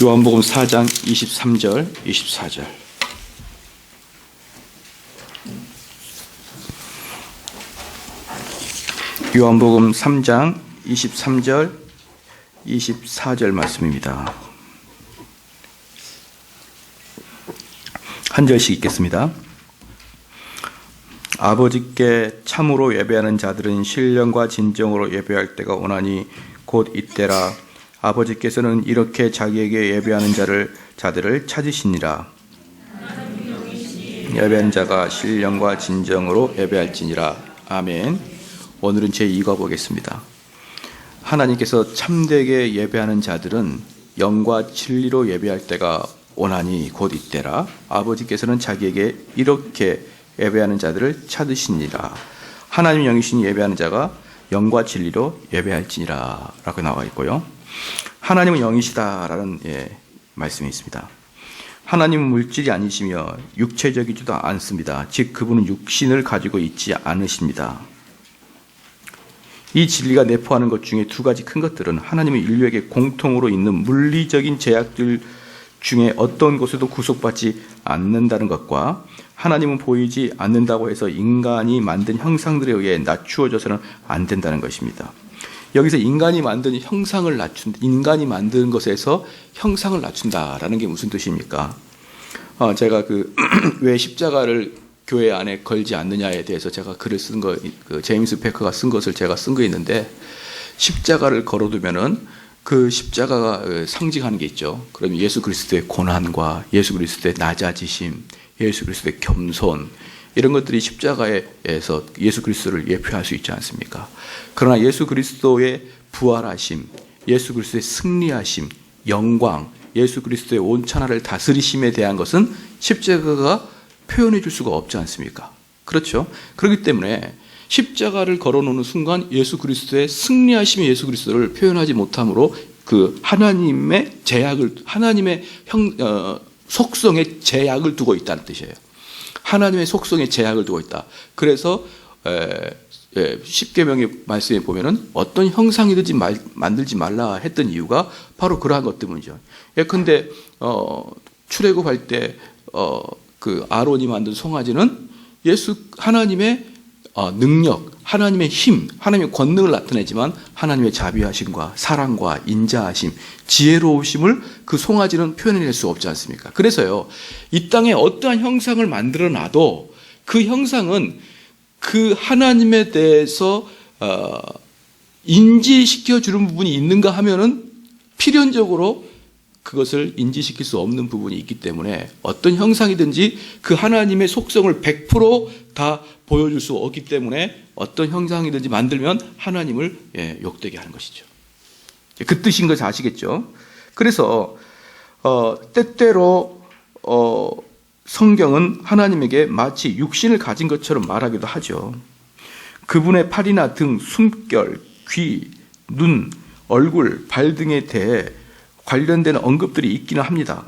요한복음 4장 23절, 24절. 요한복음 3장 23절, 24절 말씀입니다. 한 절씩 읽겠습니다. 아버지께 참으로 예배하는 자들은 신령과 진정으로 예배할 때가 오나니 곧 이때라. 아버지께서는 이렇게 자기에게 예배하는 자들을 찾으시니라. 예배하는 자가 신령과 진정으로 예배할지니라. 아멘. 오늘은 제2과 보겠습니다. 하나님께서 참되게 예배하는 자들은 영과 진리로 예배할 때가 오나니 곧 이때라. 아버지께서는 자기에게 이렇게 예배하는 자들을 찾으시니라. 하나님 영이신 예배하는 자가 영과 진리로 예배할지니라 라고 나와 있고요. 하나님은 영이시다라는 말씀이 있습니다. 하나님은 물질이 아니시며 육체적이지도 않습니다. 즉 그분은 육신을 가지고 있지 않으십니다. 이 진리가 내포하는 것 중에 두 가지 큰 것들은 하나님은 인류에게 공통으로 있는 물리적인 제약들 중에 어떤 곳에도 구속받지 않는다는 것과 하나님은 보이지 않는다고 해서 인간이 만든 형상들에 의해 낮추어져서는 안 된다는 것입니다. 여기서 인간이 만든 형상을 낮춘다, 인간이 만드는 것에서 형상을 낮춘다라는 게 무슨 뜻입니까? 제가 왜 십자가를 교회 안에 걸지 않느냐에 대해서 제가 글을 쓴 거, 제임스 베커가 쓴 것을 제가 쓴 거 있는데, 십자가를 걸어두면은 그 십자가가 상징하는 게 있죠. 그러면 예수 그리스도의 고난과 예수 그리스도의 낮아지심, 예수 그리스도의 겸손, 이런 것들이 십자가에서 예수 그리스도를 예표할 수 있지 않습니까? 그러나 예수 그리스도의 부활하심, 예수 그리스도의 승리하심, 영광, 예수 그리스도의 온천하를 다스리심에 대한 것은 십자가가 표현해 줄 수가 없지 않습니까? 그렇죠? 그렇기 때문에 십자가를 걸어놓는 순간 예수 그리스도의 승리하심의 예수 그리스도를 표현하지 못함으로 그 하나님의 제약을, 하나님의 속성의 제약을 두고 있다는 뜻이에요. 하나님의 속성에 제약을 두고 있다. 그래서 십계명의 말씀에 보면은 어떤 형상이든지 만들지 말라 했던 이유가 바로 그러한 것 때문이죠. 예컨대 출애굽할 때 그 아론이 만든 송아지는 하나님의 능력, 하나님의 힘, 하나님의 권능을 나타내지만 하나님의 자비하심과 사랑과 인자하심, 지혜로우심을 그 송아지는 표현해낼 수 없지 않습니까? 그래서요, 이 땅에 어떠한 형상을 만들어 놔도 그 형상은 그 하나님에 대해서 인지시켜 주는 부분이 있는가 하면은 필연적으로 그것을 인지시킬 수 없는 부분이 있기 때문에 어떤 형상이든지 그 하나님의 속성을 100% 보여줄 수 없기 때문에 어떤 형상이든지 만들면 하나님을 욕되게 하는 것이죠. 그 뜻인 것을 아시겠죠? 그래서 때때로 성경은 하나님에게 마치 육신을 가진 것처럼 말하기도 하죠. 그분의 팔이나 등, 숨결, 귀, 눈, 얼굴, 발 등에 대해 관련된 언급들이 있기는 합니다.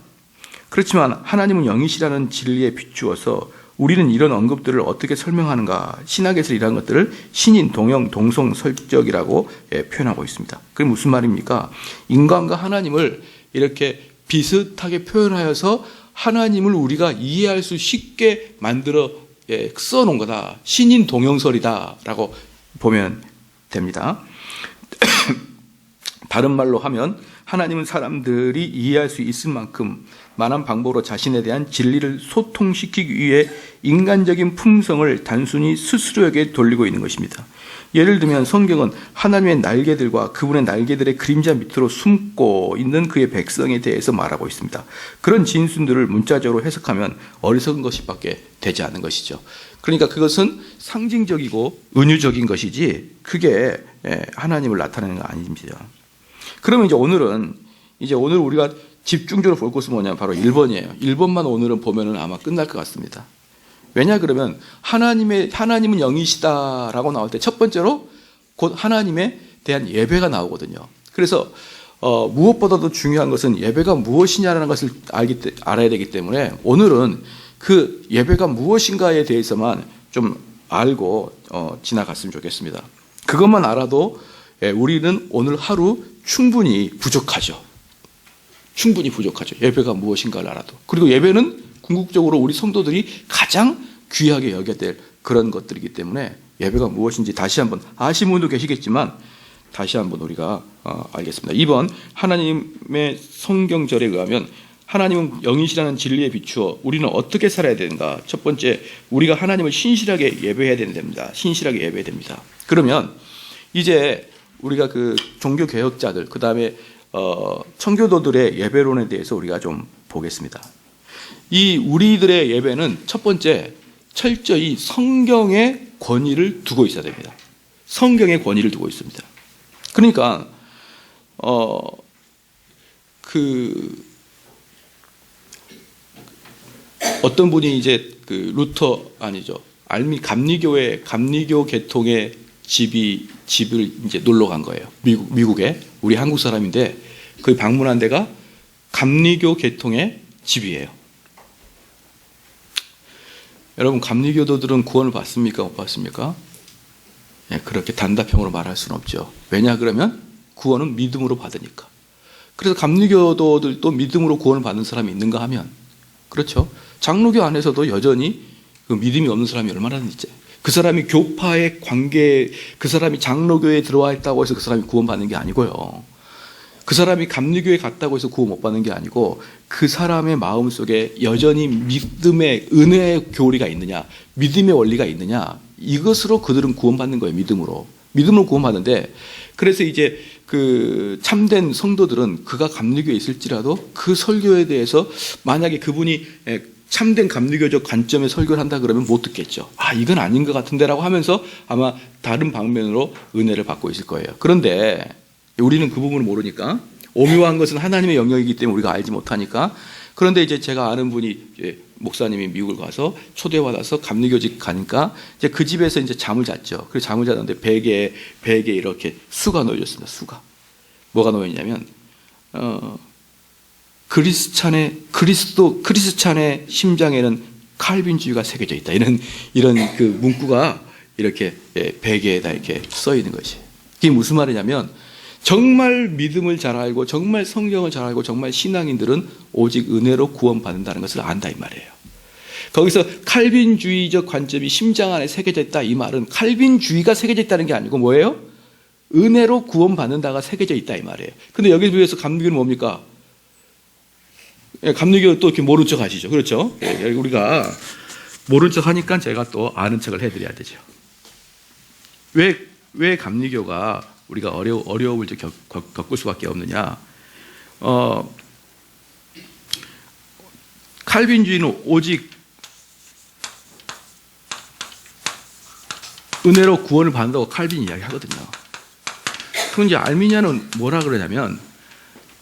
그렇지만 하나님은 영이시라는 진리에 비추어서 우리는 이런 언급들을 어떻게 설명하는가? 신학에서 이런 것들을 신인, 동형, 동성, 설적이라고 표현하고 있습니다. 그게 무슨 말입니까? 인간과 하나님을 이렇게 비슷하게 표현하여서 하나님을 우리가 이해할 수 쉽게 만들어 써놓은 거다. 신인, 동형설이다라고 보면 됩니다. 다른 말로 하면 하나님은 사람들이 이해할 수 있을 만큼 많은 방법으로 자신에 대한 진리를 소통시키기 위해 인간적인 품성을 단순히 스스로에게 돌리고 있는 것입니다. 예를 들면 성경은 하나님의 날개들과 그분의 날개들의 그림자 밑으로 숨고 있는 그의 백성에 대해서 말하고 있습니다. 그런 진순들을 문자적으로 해석하면 어리석은 것밖에 되지 않는 것이죠. 그러니까 그것은 상징적이고 은유적인 것이지 그게 하나님을 나타내는 거 아닙니다. 그러면 오늘 우리가 집중적으로 볼 것은 뭐냐면 바로 1번이에요. 1번만 오늘은 보면은 아마 끝날 것 같습니다. 왜냐 그러면 하나님은 영이시다라고 나올 때 첫 번째로 곧 하나님에 대한 예배가 나오거든요. 그래서 무엇보다도 중요한 것은 예배가 무엇이냐라는 것을 알아야 되기 때문에 오늘은 그 예배가 무엇인가에 대해서만 좀 알고 지나갔으면 좋겠습니다. 그것만 알아도 우리는 오늘 하루 충분히 부족하죠. 충분히 부족하죠. 예배가 무엇인가를 알아도. 그리고 예배는 궁극적으로 우리 성도들이 가장 귀하게 여겨야 될 그런 것들이기 때문에 예배가 무엇인지 다시 한번 아시는 분도 계시겠지만 다시 한번 우리가 알겠습니다. 2번, 하나님의 성경절에 의하면 하나님은 영이시라는 진리에 비추어 우리는 어떻게 살아야 되는가? 첫 번째, 우리가 하나님을 신실하게 예배해야 됩니다. 신실하게 예배해야 됩니다. 그러면 이제 우리가 그 종교 개혁자들, 그 다음에 청교도들의 예배론에 대해서 우리가 좀 보겠습니다. 이 우리들의 예배는 첫 번째, 철저히 성경의 권위를 두고 있어야 됩니다. 성경의 권위를 두고 있습니다. 그러니까 어떤 분이 이제 그 루터 아니죠, 감리교 계통의 집을 이제 놀러 간 거예요. 미국에. 우리 한국 사람인데 거기 방문한 데가 감리교 계통의 집이에요. 여러분, 감리교도들은 구원을 받습니까? 못 받습니까? 네, 그렇게 단답형으로 말할 수는 없죠. 왜냐 그러면 구원은 믿음으로 받으니까. 그래서 감리교도들도 믿음으로 구원을 받는 사람이 있는가 하면 그렇죠. 장로교 안에서도 여전히 그 믿음이 없는 사람이 얼마나 있지. 그 사람이 교파의 관계, 그 사람이 장로교에 들어와 있다고 해서 그 사람이 구원받는 게 아니고요. 그 사람이 감리교에 갔다고 해서 구원 못 받는 게 아니고 그 사람의 마음속에 여전히 믿음의 은혜의 교리가 있느냐, 믿음의 원리가 있느냐, 이것으로 그들은 구원받는 거예요. 믿음으로 구원받는데, 그래서 이제 그 참된 성도들은 그가 감리교에 있을지라도 그 설교에 대해서 만약에 그분이 참된 감리교적 관점의 설교를 한다 그러면 못 듣겠죠. 이건 아닌 것 같은데라고 하면서 아마 다른 방면으로 은혜를 받고 있을 거예요. 그런데 우리는 그 부분을 모르니까, 오묘한 것은 하나님의 영역이기 때문에 우리가 알지 못하니까. 그런데 이제 제가 아는 분이 목사님이 미국을 가서 초대받아서 감리교직 가니까 이제 그 집에서 이제 잠을 잤죠. 그래서 잠을 잤는데 베개에 이렇게 수가 놓여졌습니다. 수가. 뭐가 놓여있냐면 크리스찬의 심장에는 칼빈주의가 새겨져 있다. 이런 그 문구가 이렇게 베개에다 이렇게 써 있는 것이. 이게 무슨 말이냐면 정말 믿음을 잘 알고 정말 성경을 잘 알고 정말 신앙인들은 오직 은혜로 구원받는다는 것을 안다 이 말이에요. 거기서 칼빈주의적 관점이 심장 안에 새겨져 있다 이 말은 칼빈주의가 새겨져 있다는 게 아니고 뭐예요? 은혜로 구원받는다가 새겨져 있다 이 말이에요. 근데 여기 비해서 감리교는 뭡니까? 감리교 또 이렇게 모른 척 하시죠. 그렇죠? 우리가 모른 척 하니까 제가 또 아는 척을 해드려야 되죠. 왜 감리교가 우리가 어려움을 겪을 수밖에 없느냐? 칼빈주의는 오직 은혜로 구원을 받는다고 칼빈이 이야기하거든요. 그럼 이제 알미니아는 뭐라 그러냐면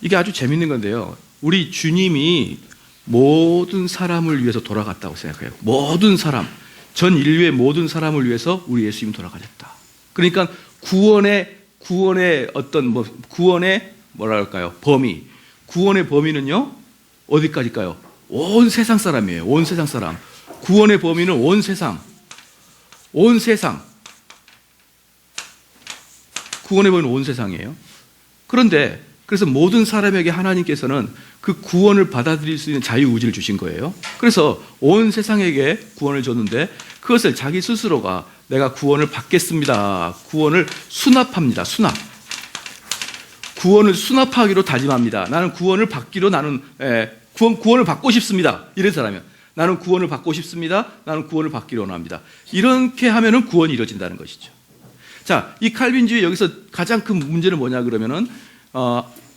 이게 아주 재밌는 건데요. 우리 주님이 모든 사람을 위해서 돌아갔다고 생각해요. 모든 사람, 전 인류의 모든 사람을 위해서 우리 예수님이 돌아가셨다. 그러니까 구원의 어떤 구원의 뭐라 할까요? 구원의 범위는요 어디까지일까요? 온 세상 사람이에요. 온 세상 사람. 구원의 범위는 온 세상. 구원의 범위는 온 세상이에요. 그런데 그래서 모든 사람에게 하나님께서는 그 구원을 받아들일 수 있는 자유의지를 주신 거예요. 그래서 온 세상에게 구원을 줬는데 그것을 자기 스스로가 내가 구원을 받겠습니다. 구원을 수납합니다. 구원을 수납하기로 다짐합니다. 나는 구원을 받기로 구원을 받고 싶습니다. 이런 사람이면 나는 구원을 받고 싶습니다. 나는 구원을 받기로 원합니다. 이렇게 하면은 구원이 이루어진다는 것이죠. 자, 이 칼빈주의 여기서 가장 큰 문제는 뭐냐 그러면은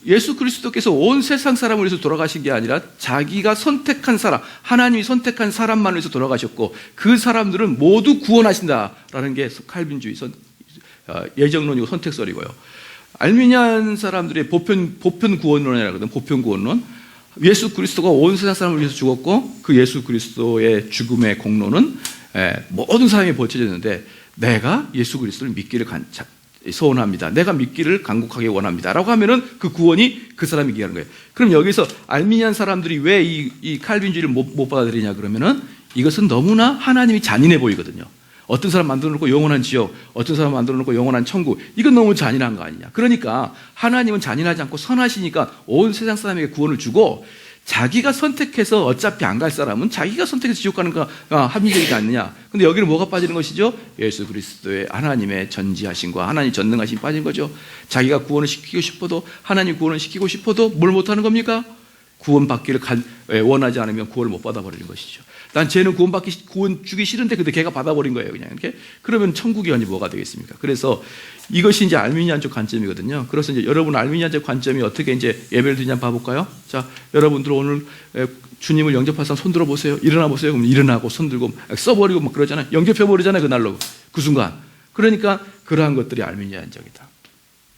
예수 그리스도께서 온 세상 사람을 위해서 돌아가신 게 아니라 자기가 선택한 사람, 하나님이 선택한 사람만 위해서 돌아가셨고 그 사람들은 모두 구원하신다라는 게 칼빈주의 예정론이고 선택설이고요. 알미니안 사람들의 보편 구원론이라고 하거든. 보편 구원론. 예수 그리스도가 온 세상 사람을 위해서 죽었고 그 예수 그리스도의 죽음의 공로는 모든 사람이 벌쳐졌는데 내가 예수 그리스도를 믿기를 소원합니다. 내가 믿기를 간곡하게 원합니다. 라고 하면은 그 구원이 그 사람이 얘기하는 거예요. 그럼 여기서 알미니안 사람들이 왜 이 칼빈주의를 못 받아들이냐 그러면은 이것은 너무나 하나님이 잔인해 보이거든요. 어떤 사람 만들어 놓고 영원한 지옥, 어떤 사람 만들어 놓고 영원한 천국. 이건 너무 잔인한 거 아니냐. 그러니까 하나님은 잔인하지 않고 선하시니까 온 세상 사람에게 구원을 주고, 자기가 선택해서 어차피 안 갈 사람은 자기가 선택해서 지옥 가는 거 합리적이지 않느냐. 근데 여기는 뭐가 빠지는 것이죠? 예수 그리스도의 하나님의 전지하심과 하나님 전능하심이 빠진 거죠. 자기가 구원을 시키고 싶어도, 하나님 구원을 시키고 싶어도 뭘 못하는 겁니까? 구원받기를 원하지 않으면 구원을 못 받아버리는 것이죠. 난 쟤는 구원 주기 싫은데 근데 걔가 받아버린 거예요, 그냥 이렇게. 그러면 천국이 언제 뭐가 되겠습니까? 그래서 이것이 이제 알미니안적 관점이거든요. 그래서 이제 여러분 알미니안적 관점이 어떻게 이제 예배를 드냐 봐볼까요? 자, 여러분들 오늘 주님을 영접할 사람 손 들어보세요. 일어나 보세요. 그럼 일어나고 손 들고 써버리고 막 그러잖아요. 영접해버리잖아요, 그날로. 그 순간. 그러니까 그러한 것들이 알미니안적이다.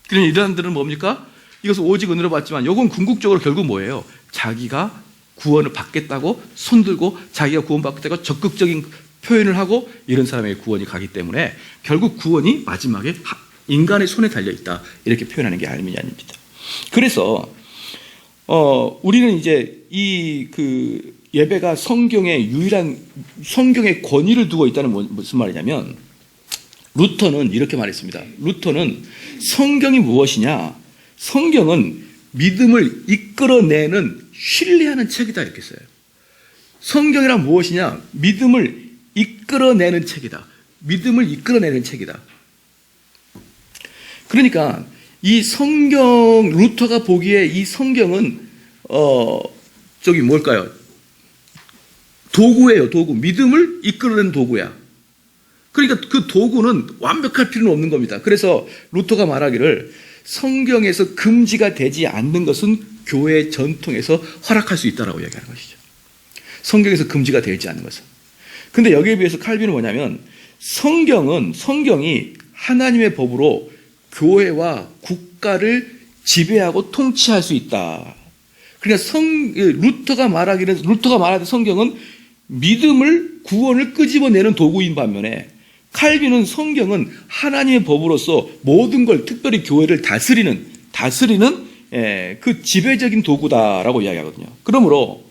그러니 이러한들은 뭡니까? 이것은 오직 은혜로 받지만 이건 궁극적으로 결국 뭐예요? 자기가 구원을 받겠다고 손들고 자기가 구원받겠다고 적극적인 표현을 하고 이런 사람에게 구원이 가기 때문에 결국 구원이 마지막에 인간의 손에 달려있다. 이렇게 표현하는 게 알미니안입니다. 그래서 우리는 이제 이 예배가 성경의 유일한 성경의 권위를 두고 있다는 무슨 말이냐면 루터는 이렇게 말했습니다. 루터는 성경이 무엇이냐? 성경은 믿음을 이끌어내는 신뢰하는 책이다 이렇게 써요. 성경이란 무엇이냐? 믿음을 이끌어내는 책이다. 믿음을 이끌어내는 책이다. 그러니까 이 성경, 루터가 보기에 이 성경은 저기 뭘까요? 도구예요, 도구. 믿음을 이끌어내는 도구야. 그러니까 그 도구는 완벽할 필요는 없는 겁니다. 그래서 루터가 말하기를 성경에서 금지가 되지 않는 것은 교회 전통에서 허락할 수 있다라고 이야기하는 것이죠. 성경에서 금지가 되지 않는 것은. 근데 여기에 비해서 칼빈은 뭐냐면 성경이 하나님의 법으로 교회와 국가를 지배하고 통치할 수 있다. 그러니까 루터가 말하되 성경은 믿음을 구원을 끄집어내는 도구인 반면에 칼빈은 성경은 하나님의 법으로서 모든 걸 특별히 교회를 다스리는 그 지배적인 도구다라고 이야기하거든요. 그러므로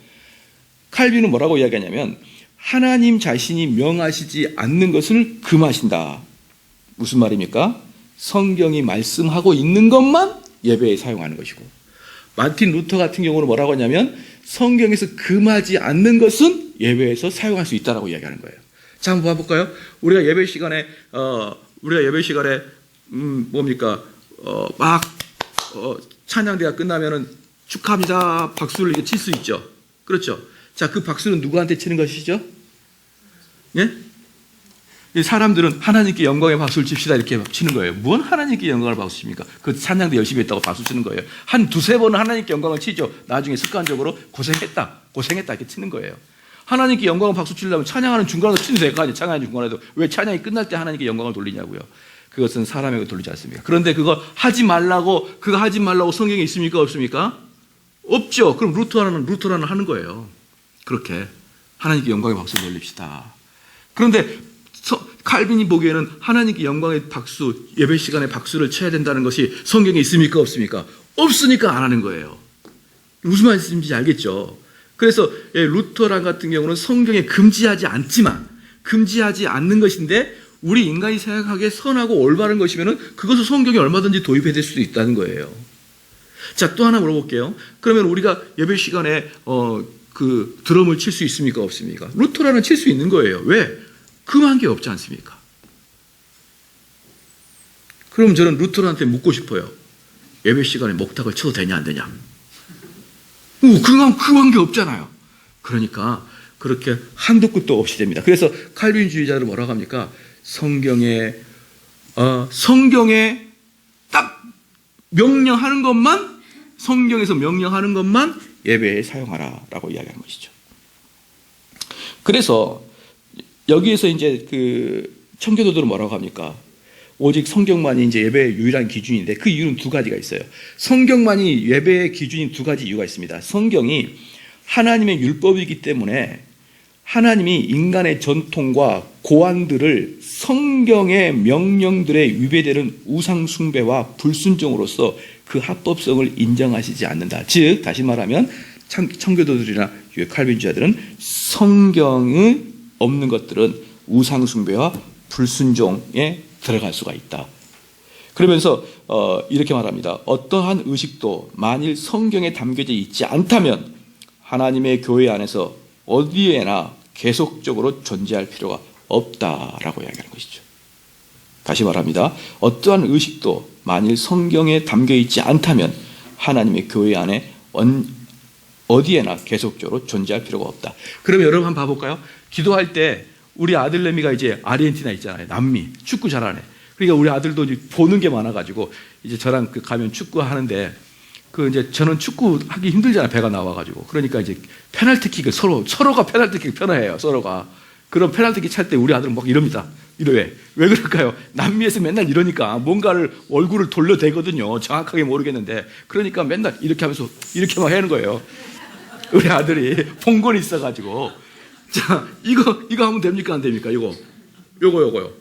칼빈은 뭐라고 이야기하냐면 하나님 자신이 명하시지 않는 것을 금하신다. 무슨 말입니까? 성경이 말씀하고 있는 것만 예배에 사용하는 것이고, 마틴 루터 같은 경우는 뭐라고 하냐면 성경에서 금하지 않는 것은 예배에서 사용할 수 있다라고 이야기하는 거예요. 자, 한번 봐볼까요? 우리가 예배 시간에 뭡니까? 찬양대가 끝나면은 축하합니다. 박수를 이렇게 칠 수 있죠. 그렇죠? 자, 그 박수는 누구한테 치는 것이죠? 예? 사람들은 하나님께 영광의 박수를 칩시다 이렇게 치는 거예요. 뭔 하나님께 영광을 박수 칩니까? 그 찬양대 열심히 했다고 박수 치는 거예요. 한 두세 번은 하나님께 영광을 치죠. 나중에 습관적으로 고생했다 이렇게 치는 거예요. 하나님께 영광을 박수 치려면 찬양하는 중간에도 치면 될 거 아니에요. 찬양하는 중간에도. 왜 찬양이 끝날 때 하나님께 영광을 돌리냐고요. 그것은 사람에게 돌리지 않습니다. 그런데 그거 하지 말라고 성경에 있습니까? 없습니까? 없죠. 그럼 루터라는 하는 거예요. 그렇게 하나님께 영광의 박수를 돌립시다. 그런데 칼빈이 보기에는 하나님께 영광의 박수, 예배 시간에 박수를 쳐야 된다는 것이 성경에 있습니까? 없습니까? 없으니까 안 하는 거예요. 무슨 말씀인지 알겠죠? 그래서 루터란 같은 경우는 성경에 금지하지 않는 것인데 우리 인간이 생각하기에 선하고 올바른 것이면은 그것을 성경에 얼마든지 도입해 될 수도 있다는 거예요. 자, 또 하나 물어볼게요. 그러면 우리가 예배 시간에 그 드럼을 칠 수 있습니까? 없습니까? 루터라는 칠 수 있는 거예요. 왜? 금한 게 없지 않습니까? 그럼 저는 루터한테 묻고 싶어요. 예배 시간에 목탁을 쳐도 되냐 안 되냐? 금한 게 없잖아요. 그러니까 그렇게 한도 끝도 없이 됩니다. 그래서 칼빈주의자들은 뭐라고 합니까? 성경에 딱 명령하는 것만, 성경에서 명령하는 것만 예배에 사용하라라고 이야기하는 것이죠. 그래서 여기에서 이제 그 청교도들은 뭐라고 합니까? 오직 성경만이 이제 예배의 유일한 기준인데 그 이유는 두 가지가 있어요. 성경만이 예배의 기준인 두 가지 이유가 있습니다. 성경이 하나님의 율법이기 때문에 하나님이 인간의 전통과 고안들을 성경의 명령들에 위배되는 우상 숭배와 불순종으로서 그 합법성을 인정하시지 않는다. 즉 다시 말하면 청교도들이나 칼빈주의자들은 성경의 없는 것들은 우상 숭배와 불순종에 들어갈 수가 있다. 그러면서 이렇게 말합니다. 어떠한 의식도 만일 성경에 담겨져 있지 않다면 하나님의 교회 안에서 어디에나 계속적으로 존재할 필요가 없다라고 이야기하는 것이죠. 다시 말합니다. 어떠한 의식도 만일 성경에 담겨 있지 않다면 하나님의 교회 안에 어디에나 계속적으로 존재할 필요가 없다. 그러면 여러분 한번 봐볼까요? 기도할 때 우리 아들내미가 이제 아르헨티나 있잖아요. 남미 축구 잘하네. 그러니까 우리 아들도 이제 보는 게 많아가지고 이제 저랑 가면 축구 하는데 이제 저는 축구 하기 힘들잖아요. 배가 나와가지고. 그러니까 이제 페널티킥을 서로가 페널티킥 편해해요. 서로가. 그런 페널티킥 찰 때 우리 아들은 막 이럽니다. 왜 그럴까요? 남미에서 맨날 이러니까 뭔가를 얼굴을 돌려대거든요. 정확하게 모르겠는데. 그러니까 맨날 이렇게 하면서 이렇게 막 하는 거예요. 우리 아들이 봉건이 있어가지고. 자, 이거 하면 됩니까? 안 됩니까? 요거요.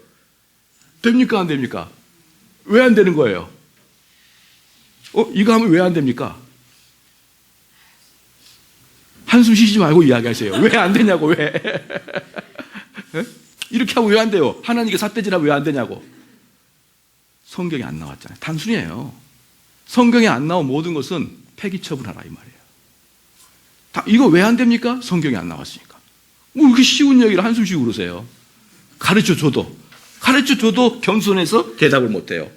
됩니까? 안 됩니까? 왜 안 되는 거예요? 이거 하면 왜 안 됩니까? 한숨 쉬지 말고 이야기하세요. 왜 안 되냐고, 왜? 이렇게 하면 왜 안 돼요? 하나님께 삿대질하면 왜 안 되냐고. 성경에 안 나왔잖아요. 단순해요. 성경에 안 나온 모든 것은 폐기 처분하라 이 말이에요. 이거 왜 안 됩니까? 성경에 안 나왔으니까. 뭐 이렇게 쉬운 얘기를 한숨 쉬고 그러세요. 가르쳐줘도 겸손해서 대답을 못해요.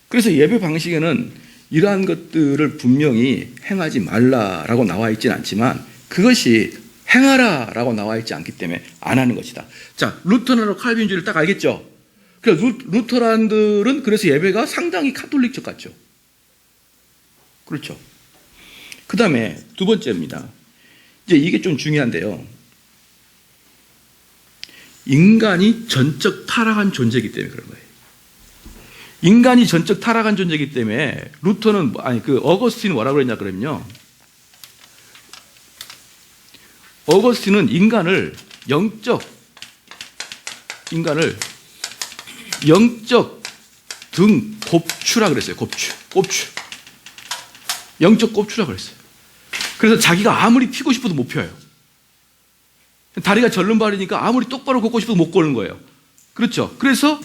그래서 예배 방식에는 이러한 것들을 분명히 행하지 말라라고 나와 있지는 않지만 그것이 행하라라고 나와 있지 않기 때문에 안 하는 것이다. 자, 루터란하고 칼빈주의를 딱 알겠죠? 그래서 루터란들은 그래서 예배가 상당히 카톨릭적 같죠. 그렇죠. 그 다음에 두 번째입니다. 이제 이게 좀 중요한데요. 인간이 전적 타락한 존재이기 때문에 그런 거예요. 인간이 전적 타락한 존재이기 때문에 루터는 어거스틴은 뭐라고 그랬냐 그러면요. 어거스틴은 인간을 영적 등 곱추라 그랬어요. 곱추. 영적 곱추라 그랬어요. 그래서 자기가 아무리 피고 싶어도 못 펴요. 다리가 절름발이니까 아무리 똑바로 걷고 싶어도 못 걷는 거예요. 그렇죠. 그래서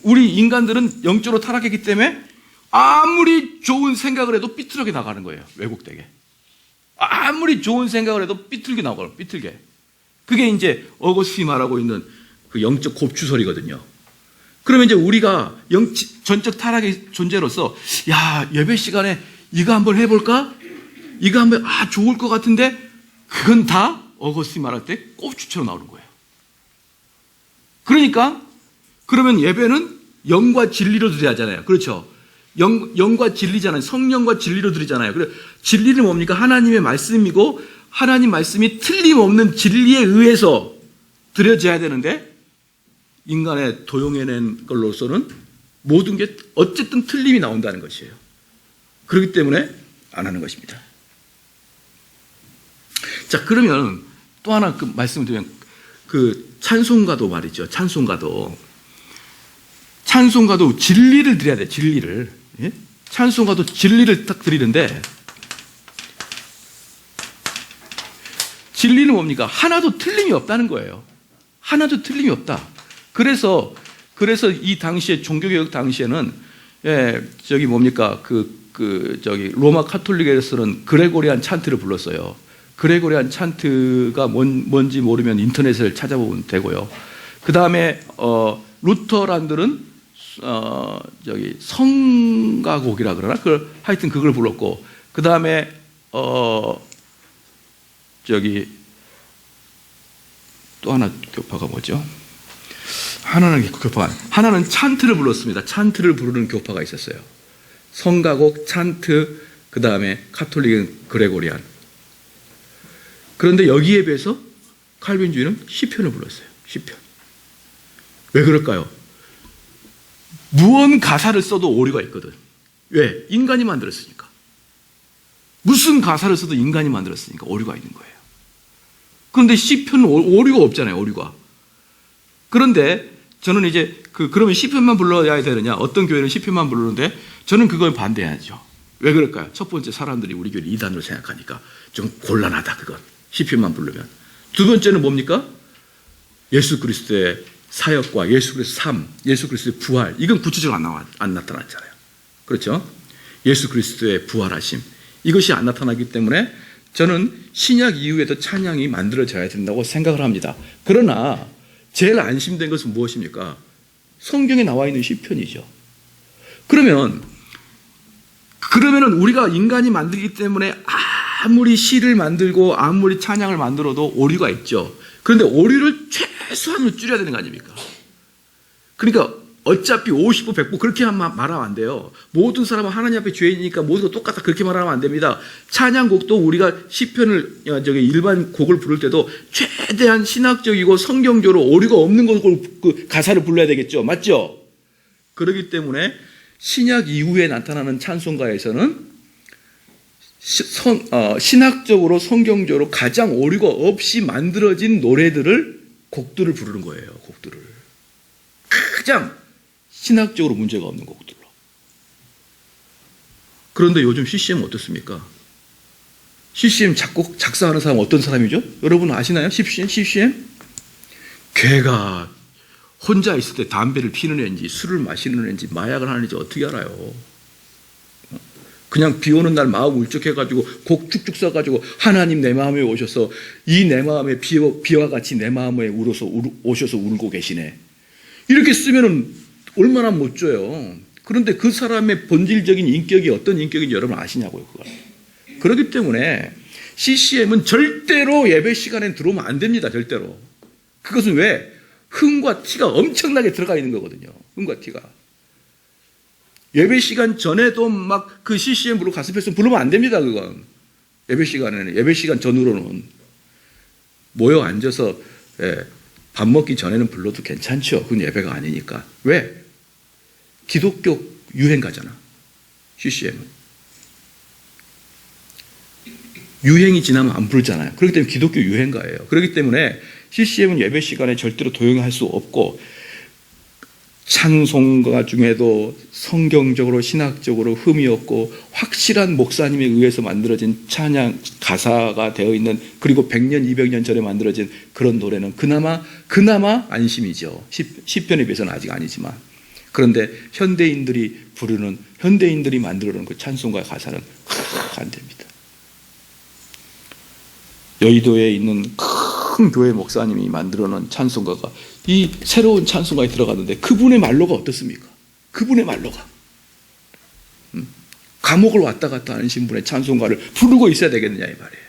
우리 인간들은 영적으로 타락했기 때문에 아무리 좋은 생각을 해도 삐뚤게 나가는 거예요. 왜곡되게. 아무리 좋은 생각을 해도 삐뚤게 나가요. 삐뚤게. 그게 이제 어거스틴이 말하고 있는 그 영적 곱추설이거든요. 그러면 이제 우리가 전적 타락의 존재로서 예배 시간에 이거 한번 해볼까? 이거 한번 좋을 것 같은데 그건 다 어거스틴 말할 때 꼽추처럼 나오는 거예요. 그러니까 그러면 예배는 영과 진리로 드려야 하잖아요. 그렇죠? 영과 진리잖아요. 성령과 진리로 드리잖아요. 그래 진리는 뭡니까? 하나님의 말씀이고 하나님 말씀이 틀림없는 진리에 의해서 드려져야 되는데 인간의 도용해낸 걸로서는 모든 게 어쨌든 틀림이 나온다는 것이에요. 그렇기 때문에 안 하는 것입니다. 자, 그러면 또 하나 말씀을 드리면 찬송가도 말이죠. 찬송가도 진리를 드려야 돼. 진리를. 예? 찬송가도 진리를 딱 드리는데 진리는 뭡니까? 하나도 틀림이 없다는 거예요. 하나도 틀림이 없다. 그래서 이 당시에 종교개혁 당시에는 로마 카톨릭에서는 그레고리안 찬트를 불렀어요. 그레고리안 찬트가 뭔지 모르면 인터넷을 찾아보면 되고요. 그 다음에 루터란들은 성가곡이라 그러나 하여튼 그걸 불렀고 그 다음에 또 하나 교파가 뭐죠? 하나는 찬트를 불렀습니다. 찬트를 부르는 교파가 있었어요. 성가곡, 찬트, 그 다음에 카톨릭은 그레고리안. 그런데 여기에 비해서 칼빈주의는 시편을 불렀어요. 시편. 왜 그럴까요? 무언 가사를 써도 오류가 있거든. 왜? 인간이 만들었으니까. 무슨 가사를 써도 인간이 만들었으니까 오류가 있는 거예요. 그런데 시편은 오류가 없잖아요. 오류가. 그런데 저는 이제 그러면 시편만 불러야 되느냐? 어떤 교회는 시편만 부르는데 저는 그걸 반대하죠. 왜 그럴까요? 첫 번째, 사람들이 우리 교회를 이단으로 생각하니까 좀 곤란하다. 그건 시편만 부르면. 두 번째는 뭡니까? 예수 그리스도의 사역과 예수 그리스도의 삶, 예수 그리스도의 부활, 이건 구체적으로 안 나타났잖아요. 그렇죠? 예수 그리스도의 부활하심, 이것이 안 나타나기 때문에 저는 신약 이후에도 찬양이 만들어져야 된다고 생각을 합니다. 그러나 제일 안심된 것은 무엇입니까? 성경에 나와 있는 시편이죠. 그러면은 우리가 인간이 만들기 때문에 아무리 시를 만들고 아무리 찬양을 만들어도 오류가 있죠. 그런데 오류를 최소한으로 줄여야 되는 거 아닙니까? 그러니까 어차피 50부 100부 그렇게 말하면 안 돼요. 모든 사람은 하나님 앞에 죄인이니까 모든 거 똑같다 그렇게 말하면 안 됩니다. 찬양곡도 우리가 시편을 일반 곡을 부를 때도 최대한 신학적이고 성경적으로 오류가 없는 것으로 그 가사를 불러야 되겠죠. 맞죠? 그렇기 때문에 신약 이후에 나타나는 찬송가에서는 신학적으로 성경적으로 가장 오류가 없이 만들어진 곡들을 부르는 거예요. 곡들을 가장 신학적으로 문제가 없는 곡들로. 그런데 요즘 CCM 어떻습니까? CCM 작사하는 사람 어떤 사람이죠? 여러분 아시나요? CCM? 걔가 혼자 있을 때 담배를 피는 애인지 술을 마시는 애인지 마약을 하는 애인지 어떻게 알아요? 그냥 비 오는 날 마음 울적해가지고 곡 쭉쭉 써가지고 하나님 내 마음에 오셔서 이 내 마음에 비와 같이 내 마음에 오셔서 울고 계시네. 이렇게 쓰면은 얼마나 멋져요. 그런데 그 사람의 본질적인 인격이 어떤 인격인지 여러분 아시냐고요, 그걸. 그렇기 때문에 CCM은 절대로 예배 시간에 들어오면 안 됩니다, 절대로. 그것은 왜? 흥과 티가 엄청나게 들어가 있는 거거든요. 흥과 티가. 예배 시간 전에도 막 그 CCM 부르고 가스펠송 부르면 안 됩니다, 그건. 예배 시간 전후로는. 모여 앉아서, 밥 먹기 전에는 불러도 괜찮죠. 그건 예배가 아니니까. 왜? 기독교 유행가잖아. CCM은. 유행이 지나면 안 부르잖아요. 그렇기 때문에 기독교 유행가예요. 그렇기 때문에 CCM은 예배 시간에 절대로 도용할 수 없고 찬송가 중에도 성경적으로 신학적으로 흠이 없고 확실한 목사님에 의해서 만들어진 찬양 가사가 되어 있는 그리고 100년 200년 전에 만들어진 그런 노래는 그나마 안심이죠. 시편에 비해서는 아직 아니지만. 그런데 현대인들이 만들어놓은 그 찬송가 가사는 안 됩니다. 여의도에 있는 큰 교회 목사님이 만들어놓은 찬송가가 이 새로운 찬송가에 들어갔는데 그분의 말로가 어떻습니까? 그분의 말로가 감옥을 왔다 갔다 하는 신분의 찬송가를 부르고 있어야 되겠느냐 이 말이에요.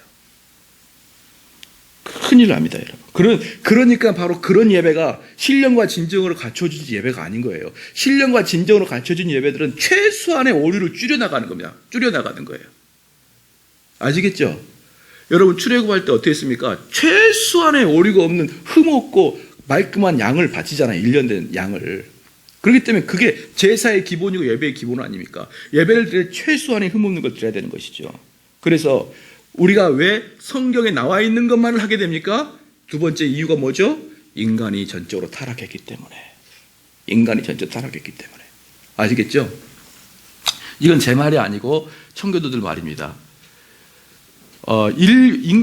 큰일 납니다, 여러분. 그러니까 바로 그런 예배가 신령과 진정으로 갖춰진 예배가 아닌 거예요. 신령과 진정으로 갖춰진 예배들은 최소한의 오류를 줄여나가는 겁니다. 줄여나가는 거예요. 아시겠죠? 여러분 출애굽할 때 어떻게 했습니까? 최소한의 오류가 없는 흠없고 말끔한 양을 바치잖아요. 1년 된 양을. 그렇기 때문에 그게 제사의 기본이고 예배의 기본 아닙니까? 예배를 드릴 최소한의 흠없는 걸 드려야 되는 것이죠. 그래서 우리가 왜 성경에 나와 있는 것만을 하게 됩니까? 두 번째 이유가 뭐죠? 인간이 전적으로 타락했기 때문에. 아시겠죠? 이건 제 말이 아니고 청교도들 말입니다.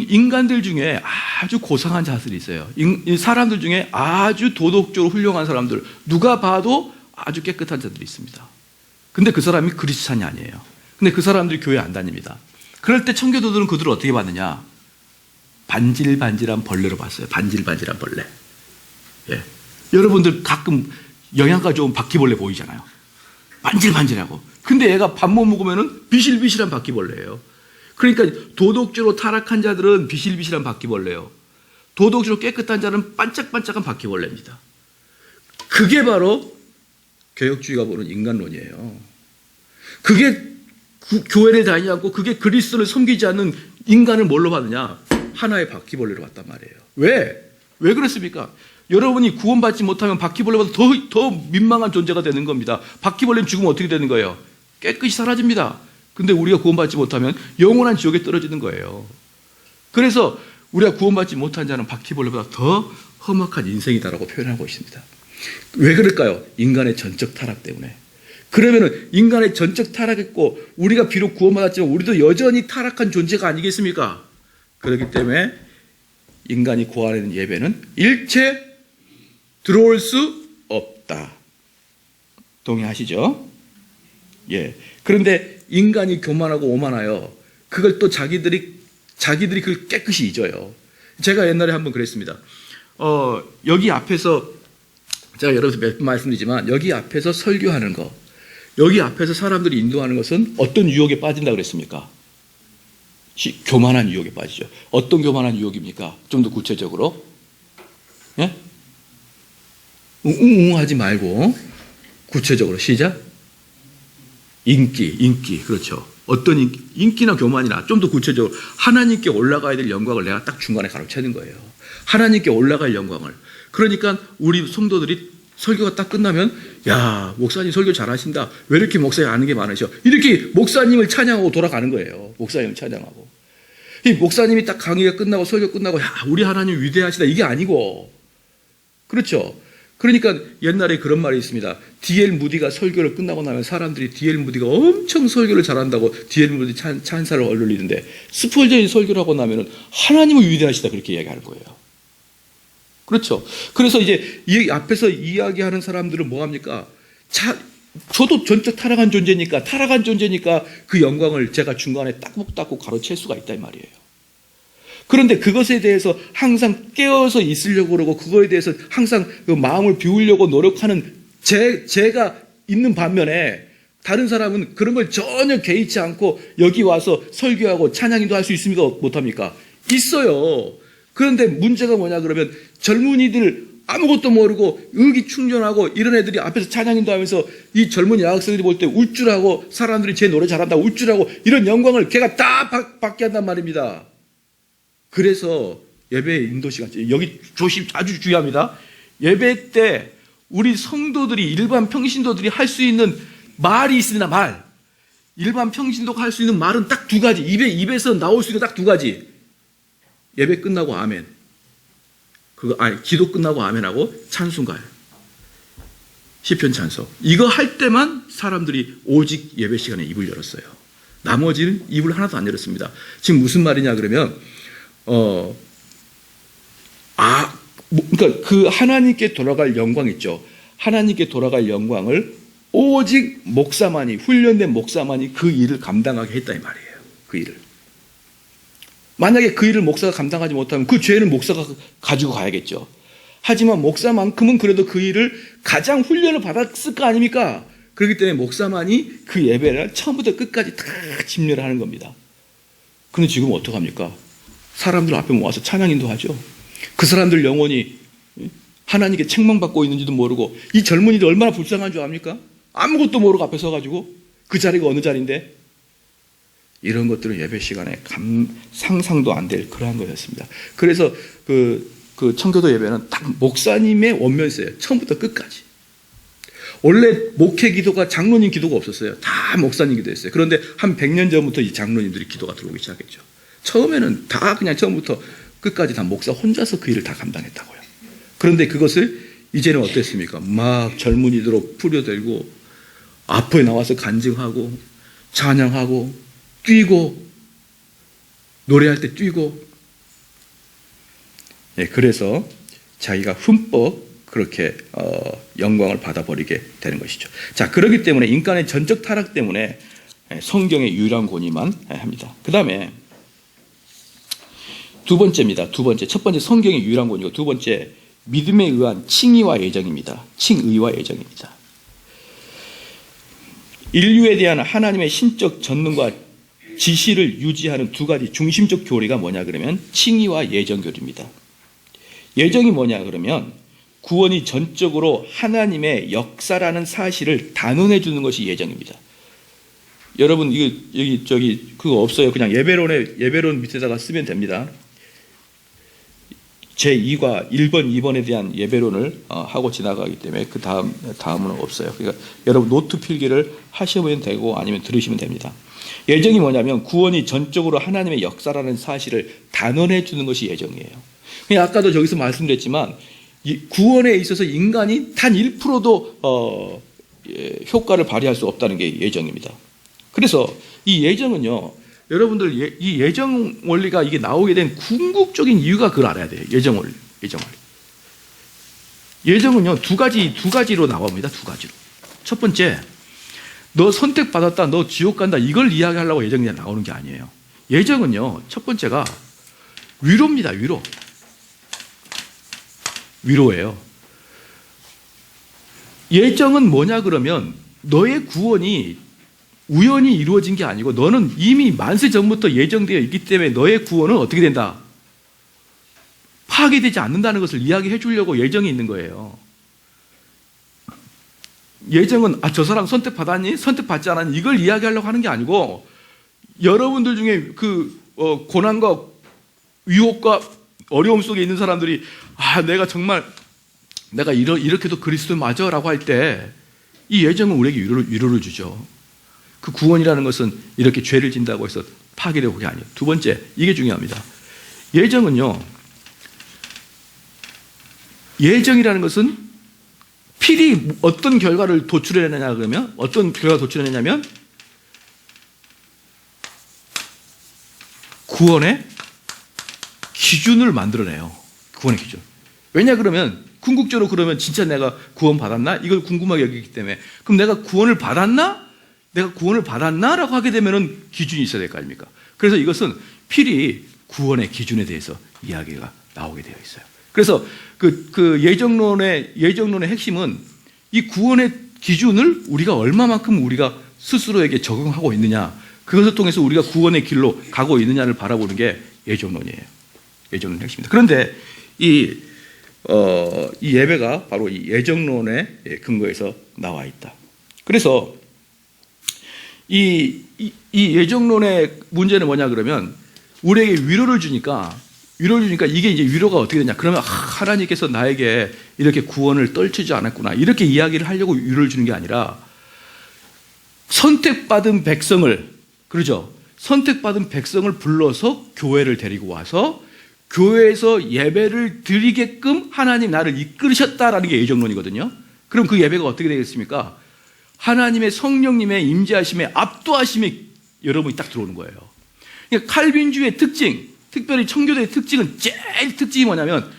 인간들 중에 아주 고상한 자들이 있어요. 사람들 중에 아주 도덕적으로 훌륭한 사람들, 누가 봐도 아주 깨끗한 자들이 있습니다. 근데 그 사람이 그리스찬이 아니에요. 근데 그 사람들이 교회 안 다닙니다. 그럴 때 청교도들은 그들을 어떻게 봤느냐? 반질반질한 벌레로 봤어요. 반질반질한 벌레. 예. 여러분들 가끔 영양가 좋은 바퀴벌레 보이잖아요. 반질반질하고. 근데 얘가 밥 못 먹으면 비실비실한 바퀴벌레예요. 그러니까 도덕적으로 타락한 자들은 비실비실한 바퀴벌레예요. 도덕적으로 깨끗한 자는 반짝반짝한 바퀴벌레입니다. 그게 바로 개혁주의가 보는 인간론이에요. 그게 교회를 다니지 않고 그게 그리스도를 섬기지 않는 인간을 뭘로 봤느냐? 하나의 바퀴벌레로 봤단 말이에요. 왜 그렇습니까? 여러분이 구원받지 못하면 바퀴벌레보다 더 민망한 존재가 되는 겁니다. 바퀴벌레는 죽으면 어떻게 되는 거예요? 깨끗이 사라집니다. 근데 우리가 구원받지 못하면 영원한 지옥에 떨어지는 거예요. 그래서 우리가 구원받지 못한 자는 바퀴벌레보다 더 험악한 인생이다라고 표현하고 있습니다. 왜 그럴까요? 인간의 전적 타락 때문에. 그러면은 인간의 전적 타락했고 우리가 비록 구원받았지만 우리도 여전히 타락한 존재가 아니겠습니까? 그렇기 때문에 인간이 구하는 예배는 일체 들어올 수 없다. 동의하시죠? 예. 그런데 인간이 교만하고 오만하여 그걸 또 자기들이 그걸 깨끗이 잊어요. 제가 옛날에 한번 그랬습니다. 여기 앞에서 제가 여러 번 몇 번 말씀드리지만 여기 앞에서 설교하는 거, 여기 앞에서 사람들이 인도하는 것은 어떤 유혹에 빠진다 그랬습니까? 교만한 유혹에 빠지죠. 어떤 교만한 유혹입니까? 좀 더 구체적으로. 예? 하지 말고 구체적으로 시작. 인기 그렇죠. 어떤 인기나 교만이나 좀 더 구체적으로 하나님께 올라가야 될 영광을 내가 딱 중간에 가로채는 거예요. 하나님께 올라갈 영광을. 그러니까 우리 성도들이 설교가 딱 끝나면 야, 목사님 설교 잘하신다. 왜 이렇게 목사님 아는 게 많으셔? 이렇게 목사님을 찬양하고 돌아가는 거예요. 목사님을 찬양하고. 이 목사님이 딱 강의가 끝나고 설교 끝나고 야, 우리 하나님 위대하시다. 이게 아니고. 그렇죠. 그러니까 옛날에 그런 말이 있습니다. D.L. 무디가 설교를 끝나고 나면 사람들이 D.L. 무디가 엄청 설교를 잘한다고 D.L. 무디 찬사를 올리는데 스펄전이 설교를 하고 나면은 하나님은 위대하시다 그렇게 이야기하는 거예요. 그렇죠. 그래서 이제 이 앞에서 이야기하는 사람들은 뭐 합니까? 저도 전적 타락한 존재니까 그 영광을 제가 중간에 딱목 닫고 가로챌 수가 있다 이 말이에요. 그런데 그것에 대해서 항상 깨어서 있으려고 그러고 그거에 대해서 항상 그 마음을 비우려고 노력하는 제가 있는 반면에 다른 사람은 그런 걸 전혀 개의치 않고 여기 와서 설교하고 찬양인도 할 수 있습니까? 못합니까? 있어요. 그런데 문제가 뭐냐 그러면 젊은이들 아무것도 모르고 의기충전하고 이런 애들이 앞에서 찬양인도 하면서 이 젊은 여학생들이 볼 때 울 줄 알고 사람들이 제 노래 잘한다고 울 줄 알고 이런 영광을 걔가 다 받게 한단 말입니다. 그래서 예배 인도 시간, 여기 아주 중요합니다. 예배 때 우리 성도들이 일반 평신도들이 할 수 있는 말이 있으나 말. 일반 평신도가 할 수 있는 말은 딱 두 가지. 입에서 나올 수 있는 딱 두 가지. 예배 끝나고 아멘. 기도 끝나고 아멘하고 찬송가요. 시편 찬송. 이거 할 때만 사람들이 오직 예배 시간에 입을 열었어요. 나머지는 입을 하나도 안 열었습니다. 지금 무슨 말이냐 그러면 그러니까 그 하나님께 돌아갈 영광 있죠. 하나님께 돌아갈 영광을 오직 목사만이, 훈련된 목사만이 그 일을 감당하게 했다 이 말이에요. 그 일을. 만약에 그 일을 목사가 감당하지 못하면 그 죄는 목사가 가지고 가야겠죠. 하지만 목사만큼은 그래도 그 일을 가장 훈련을 받았을 거 아닙니까? 그렇기 때문에 목사만이 그 예배를 처음부터 끝까지 다 집례를 하는 겁니다. 그런데 지금 어떡합니까? 사람들 앞에 모아서 찬양인도 하죠. 그 사람들 영혼이 하나님께 책망받고 있는지도 모르고 이 젊은이들 얼마나 불쌍한 줄 압니까? 아무것도 모르고 앞에 서가지고 그 자리가 어느 자리인데 이런 것들은 예배 시간에 상상도 안 될 그러한 거였습니다. 그래서 그 청교도 예배는 딱 목사님의 원면서예요. 처음부터 끝까지. 원래 목회 기도가 장로님 기도가 없었어요. 다 목사님 기도였어요. 그런데 한 100년 전부터 이 장로님들이 기도가 들어오기 시작했죠. 처음에는 다 그냥 처음부터 끝까지 다 목사 혼자서 그 일을 다 감당했다고요. 그런데 그것을 이제는 어땠습니까? 막 젊은이들로 풀려들고 앞에 나와서 간증하고 찬양하고 뛰고 노래할 때 뛰고 그래서 자기가 흠뻑 그렇게 영광을 받아버리게 되는 것이죠. 자, 그렇기 때문에 인간의 전적 타락 때문에 성경의 유일한 권위만 합니다. 그 다음에 두 번째입니다. 두 번째. 첫 번째 성경의 유일한 권위고 두 번째 믿음에 의한 칭의와 예정입니다. 칭의와 예정입니다. 인류에 대한 하나님의 신적 전능과 지시를 유지하는 두 가지 중심적 교리가 뭐냐 그러면 칭의와 예정 교리입니다. 예정이 뭐냐 그러면 구원이 전적으로 하나님의 역사라는 사실을 단언해 주는 것이 예정입니다. 여러분 여기 그거 없어요. 그냥 예배론 밑에다가 쓰면 됩니다. 제2과 1번, 2번에 대한 예배론을 하고 지나가기 때문에 그 다음은 없어요. 그러니까 여러분 노트 필기를 하시면 되고 아니면 들으시면 됩니다. 예정이 뭐냐면 구원이 전적으로 하나님의 역사라는 사실을 단언해 주는 것이 예정이에요. 그냥 아까도 저기서 말씀드렸지만 구원에 있어서 인간이 단 1%도 효과를 발휘할 수 없다는 게 예정입니다. 그래서 이 예정은요. 여러분들 이 예정 원리가 이게 나오게 된 궁극적인 이유가 그걸 알아야 돼요. 예정 원리. 예정은요, 두 가지로 나옵니다. 두 가지로. 첫 번째, 너 선택받았다, 너 지옥 간다, 이걸 이야기하려고 예정이 나오는 게 아니에요. 예정은요, 첫 번째가 위로입니다, 위로. 위로예요. 예정은 뭐냐 그러면 너의 구원이 우연히 이루어진 게 아니고 너는 이미 만세 전부터 예정되어 있기 때문에 너의 구원은 어떻게 된다? 파괴되지 않는다는 것을 이야기해 주려고 예정이 있는 거예요. 예정은 저 사람 선택받았니? 선택받지 않았니? 이걸 이야기하려고 하는 게 아니고 여러분들 중에 고난과 유혹과 어려움 속에 있는 사람들이 내가 정말 내가 이렇게도 그리스도 맞아 라고 할 때 이 예정은 우리에게 위로를 주죠. 그 구원이라는 것은 이렇게 죄를 진다고 해서 파괴되고 그게 아니에요. 두 번째, 이게 중요합니다. 예정은요, 예정이라는 것은 필히 어떤 결과를 도출해내냐 그러면 어떤 결과를 도출해내냐면 구원의 기준을 만들어내요. 구원의 기준. 왜냐 그러면 궁극적으로 그러면 진짜 내가 구원 받았나? 이걸 궁금하게 여기기 때문에 그럼 내가 구원을 받았나? 내가 구원을 받았나? 라고 하게 되면은 기준이 있어야 될 거 아닙니까? 그래서 이것은 필히 구원의 기준에 대해서 이야기가 나오게 되어 있어요. 그래서 그 예정론의 핵심은 이 구원의 기준을 우리가 얼마만큼 우리가 스스로에게 적응하고 있느냐, 그것을 통해서 우리가 구원의 길로 가고 있느냐를 바라보는 게 예정론이에요. 예정론의 핵심입니다. 그런데 이 예배가 바로 이 예정론의 근거에서 나와 있다. 그래서 이 예정론의 문제는 뭐냐 그러면 우리에게 위로를 주니까 이게 이제 위로가 어떻게 되냐 그러면 하나님께서 나에게 이렇게 구원을 떨치지 않았구나 이렇게 이야기를 하려고 위로를 주는 게 아니라 선택받은 백성을, 그러죠? 선택받은 백성을 불러서 교회를 데리고 와서 교회에서 예배를 드리게끔 하나님 나를 이끌으셨다라는 게 예정론이거든요. 그럼 그 예배가 어떻게 되겠습니까? 하나님의 성령님의 임재하심에 압도하심이 여러분이 딱 들어오는 거예요. 그러니까 칼빈주의 특징, 특별히 청교도의 특징은 제일 특징이 뭐냐면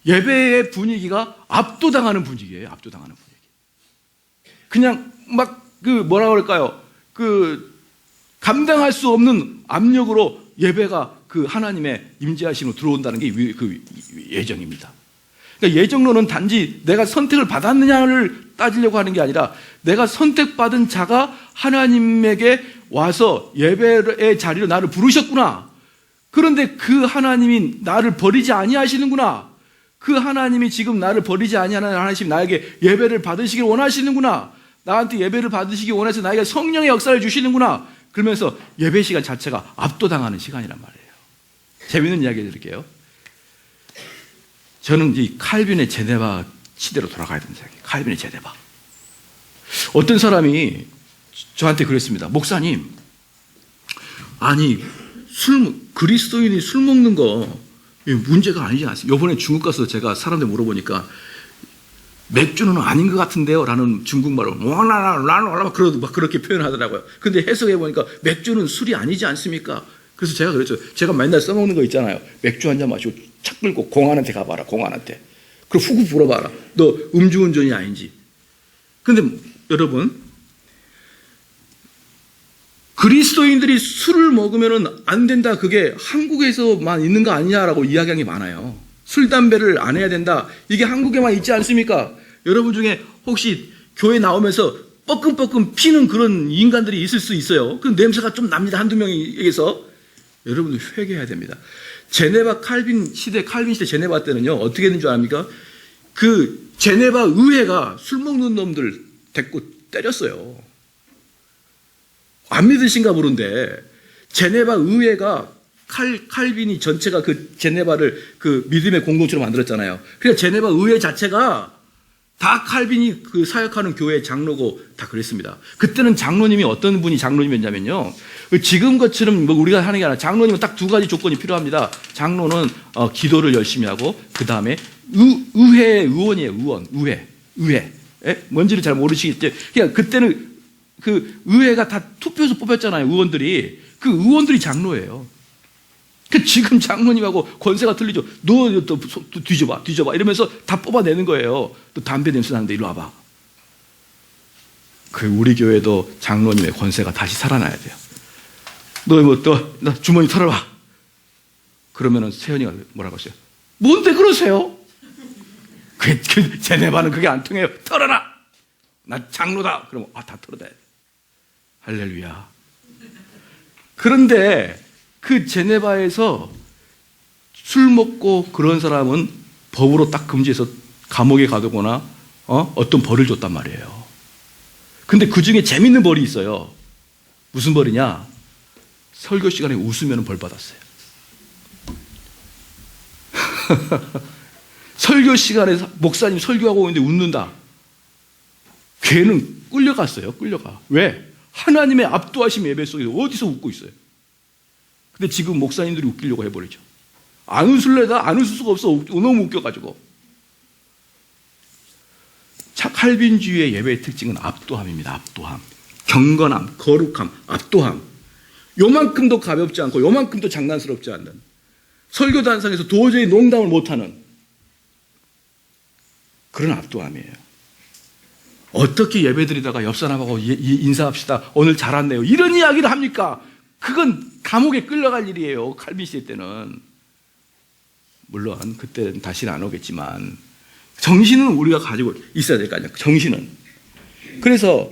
예배의 분위기가 압도당하는 분위기예요. 압도당하는 분위기. 그냥 막 뭐라 그럴까요? 감당할 수 없는 압력으로 예배가 그 하나님의 임재하심으로 들어온다는 게 그 예정입니다. 그러니까 예정론은 단지 내가 선택을 받았느냐를 따지려고 하는 게 아니라 내가 선택받은 자가 하나님에게 와서 예배의 자리로 나를 부르셨구나. 그런데 그 하나님이 나를 버리지 아니하시는구나. 그 하나님이 지금 나를 버리지 아니하는 하나님 나에게 예배를 받으시길 원하시는구나. 나한테 예배를 받으시기 원해서 나에게 성령의 역사를 주시는구나. 그러면서 예배 시간 자체가 압도당하는 시간이란 말이에요. 재미있는 이야기 해드릴게요. 저는 이 칼빈의 제네바 시대로 돌아가야 된다 생각해요. 칼빈의 제네바. 어떤 사람이 저한테 그랬습니다. 목사님, 아니 그리스도인이 술 먹는 거 문제가 아니지 않습니까? 이번에 중국 가서 제가 사람들 물어보니까 맥주는 아닌 것 같은데요? 라는 중국말로 막 그렇게 표현하더라고요. 근데 해석해 보니까 맥주는 술이 아니지 않습니까? 그래서 제가 그랬죠. 제가 맨날 써먹는 거 있잖아요. 맥주 한 잔 마시고 차 끌고 공안한테 가봐라. 공안한테. 그리고 후구 물어봐라. 너 음주운전이 아닌지. 근데 여러분, 그리스도인들이 술을 먹으면 안 된다. 그게 한국에서만 있는 거 아니냐라고 이야기하는 게 많아요. 술, 담배를 안 해야 된다. 이게 한국에만 있지 않습니까? 여러분 중에 혹시 교회 나오면서 뻐끔뻐끔 피는 그런 인간들이 있을 수 있어요. 그 냄새가 좀 납니다. 한두 명에게서. 여러분들 회개해야 됩니다. 칼빈 시대 제네바 때는요, 어떻게 했는 줄 압니까? 그 제네바 의회가 술 먹는 놈들 데리고 때렸어요. 안 믿으신가 모른데, 제네바 의회가 칼빈이 전체가 그 제네바를 그 믿음의 공동체로 만들었잖아요. 그러니까 제네바 의회 자체가 다 칼빈이 그 사역하는 교회 장로고 다 그랬습니다. 그때는 장로님이 어떤 분이 장로님이었냐면요. 지금 것처럼 뭐 우리가 하는 게 아니라 장로님은 딱 두 가지 조건이 필요합니다. 장로는 기도를 열심히 하고 그 다음에 의회 의원이에요. 의회. 뭔지를 잘 모르시겠죠. 그러니까 그때는 그 의회가 다 투표해서 뽑혔잖아요. 의원들이. 그 의원들이 장로예요. 그 왜 지금 장로님하고 권세가 틀리죠? 너 또 뒤져봐 이러면서 다 뽑아내는 거예요. 또 담배 냄새 나는데 이리 와봐. 그 우리 교회도 장로님의 권세가 다시 살아나야 돼요. 나 주머니 털어봐. 그러면은 세연이가 뭐라고 했어요? 뭔데 그러세요? 제네바는 그게 안 통해요. 털어라. 나 장로다. 그러면 다 털어놔야 돼. 할렐루야. 그런데 그 제네바에서 술 먹고 그런 사람은 법으로 딱 금지해서 감옥에 가두거나 어떤 벌을 줬단 말이에요. 근데 그 중에 재밌는 벌이 있어요. 무슨 벌이냐? 설교 시간에 웃으면 벌 받았어요. 설교 시간에 목사님 설교하고 있는데 웃는다. 걔는 끌려갔어요. 끌려가. 왜? 하나님의 압도하심 예배 속에서 어디서 웃고 있어요. 근데 지금 목사님들이 웃기려고 해버리죠. 안 웃을래다 안 웃을 수가 없어. 너무 웃겨가지고. 칼빈주의의 예배의 특징은 압도함입니다. 압도함. 경건함, 거룩함, 압도함. 요만큼도 가볍지 않고 요만큼도 장난스럽지 않는, 설교단상에서 도저히 농담을 못하는 그런 압도함이에요. 어떻게 예배드리다가 옆 사람하고 인사합시다. 오늘 잘 왔네요. 이런 이야기를 합니까? 그건 감옥에 끌려갈 일이에요. 칼빈 시대 때는. 물론 그때는 다시는 안 오겠지만 정신은 우리가 가지고 있어야 될 거 아니에요. 정신은. 그래서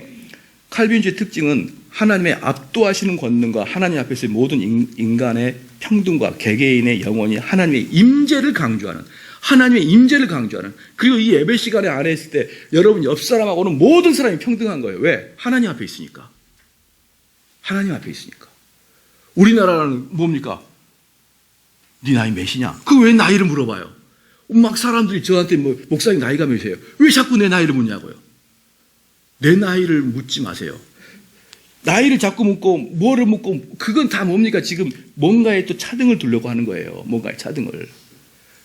칼빈주의 특징은 하나님의 압도하시는 권능과 하나님 앞에서의 모든 인간의 평등과 개개인의 영혼이 하나님의 임재를 강조하는, 하나님의 임재를 강조하는, 그리고 이 예배 시간에 안에 있을 때 여러분 옆 사람하고는 모든 사람이 평등한 거예요. 왜? 하나님 앞에 있으니까. 하나님 앞에 있으니까. 우리나라는 뭡니까? 네 나이 몇이냐? 그 왜 나이를 물어봐요? 막 사람들이 저한테 목사님 나이가 몇이에요? 왜 자꾸 내 나이를 묻냐고요? 내 나이를 묻지 마세요. 나이를 자꾸 묻고 뭐를 묻고 그건 다 뭡니까? 지금 뭔가에 또 차등을 두려고 하는 거예요. 뭔가에 차등을.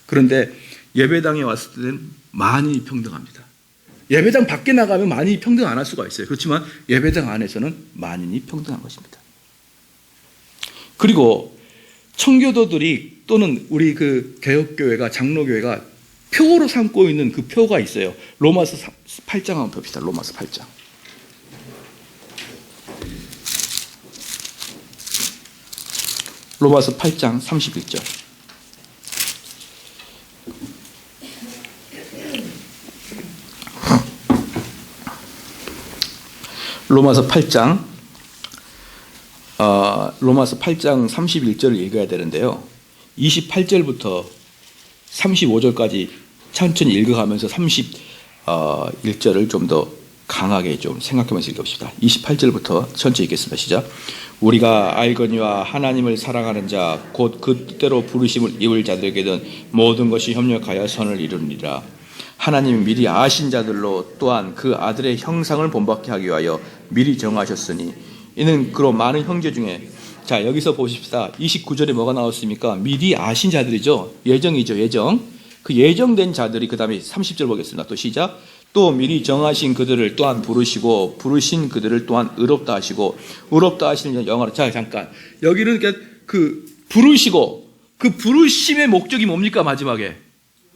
그런데 예배당에 왔을 때는 만인이 평등합니다. 예배당 밖에 나가면 만인이 평등 안 할 수가 있어요. 그렇지만 예배당 안에서는 만인이 평등한 것입니다. 그리고 청교도들이 또는 우리 그 개혁교회가, 장로교회가 표로 삼고 있는 그 표가 있어요. 로마서 8장 한번 봅시다. 로마서 8장. 로마서 8장 31절. 로마서 8장 31절을 읽어야 되는데요. 28절부터 35절까지 천천히 읽어가면서 31절을 좀 더 강하게 좀 생각하면서 읽읍시다. 28절부터 천천히 읽겠습니다. 시작. 우리가 알거니와 하나님을 사랑하는 자 곧 그 뜻대로 부르심을 입을 자들에게는 모든 것이 협력하여 선을 이루느니라. 하나님이 미리 아신 자들로 또한 그 아들의 형상을 본받게 하기 위하여 미리 정하셨으니 이는 그로 많은 형제 중에, 자 여기서 보십시다. 29절에 뭐가 나왔습니까? 미리 아신 자들이죠. 예정이죠. 예정. 그 예정된 자들이, 그 다음에 30절 보겠습니다. 또 시작. 또 미리 정하신 그들을 또한 부르시고 부르신 그들을 또한 의롭다 하시고 의롭다 하시는 영화로. 자 잠깐 여기는 그 부르시고, 그 부르심의 목적이 뭡니까? 마지막에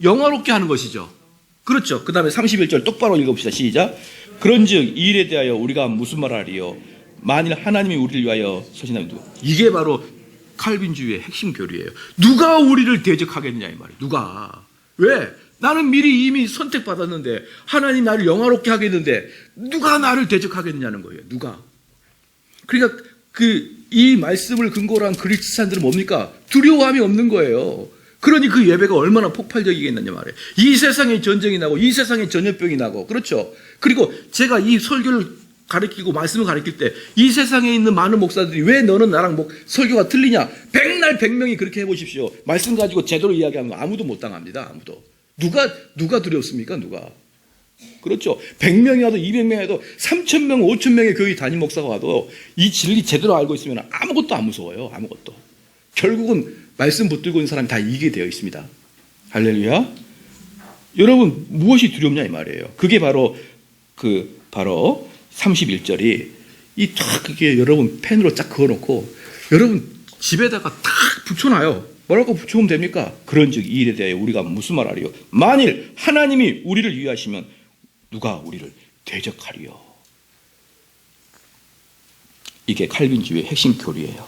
영화롭게 하는 것이죠. 그렇죠. 그 다음에 31절 똑바로 읽어봅시다. 시작. 그런즉 이 일에 대하여 우리가 무슨 말하리요? 만일 하나님이 우리를 위하여 서신다면 누구? 이게 바로 칼빈주의의 핵심 교리예요. 누가 우리를 대적하겠느냐 이 말이에요. 누가? 왜? 나는 미리 이미 선택받았는데, 하나님 나를 영화롭게 하겠는데 누가 나를 대적하겠느냐는 거예요. 누가? 그러니까 이 말씀을 근거로 한 그리스도인들은 뭡니까? 두려움이 없는 거예요. 그러니 그 예배가 얼마나 폭발적이겠느냐 말이에요. 이 세상에 전쟁이 나고 이 세상에 전염병이 나고, 그렇죠. 그리고 제가 이 설교를 가르치고 말씀을 가르칠 때 이 세상에 있는 많은 목사들이 왜 너는 나랑 설교가 틀리냐? 백날 백명이 그렇게 해보십시오. 말씀 가지고 제대로 이야기하면 아무도 못 당합니다. 아무도. 누가 두렵습니까? 누가? 그렇죠. 100명이 와도 200명이 와도 3,000명, 5,000명의 교회 담임 목사가 와도 이 진리 제대로 알고 있으면 아무것도 안 무서워요. 아무것도. 결국은 말씀 붙들고 있는 사람이 다 이기게 되어 있습니다. 할렐루야. 여러분 무엇이 두렵냐 이 말이에요. 그게 바로 31절이 그게 여러분 펜으로 쫙 그어놓고 여러분 집에다가 탁 붙여놔요. 뭐라고 붙여오면 됩니까? 그런즉 이 일에 대하여 우리가 무슨 말하리요? 만일 하나님이 우리를 위하시면 누가 우리를 대적하리요? 이게 칼빈주의의 핵심 교리예요.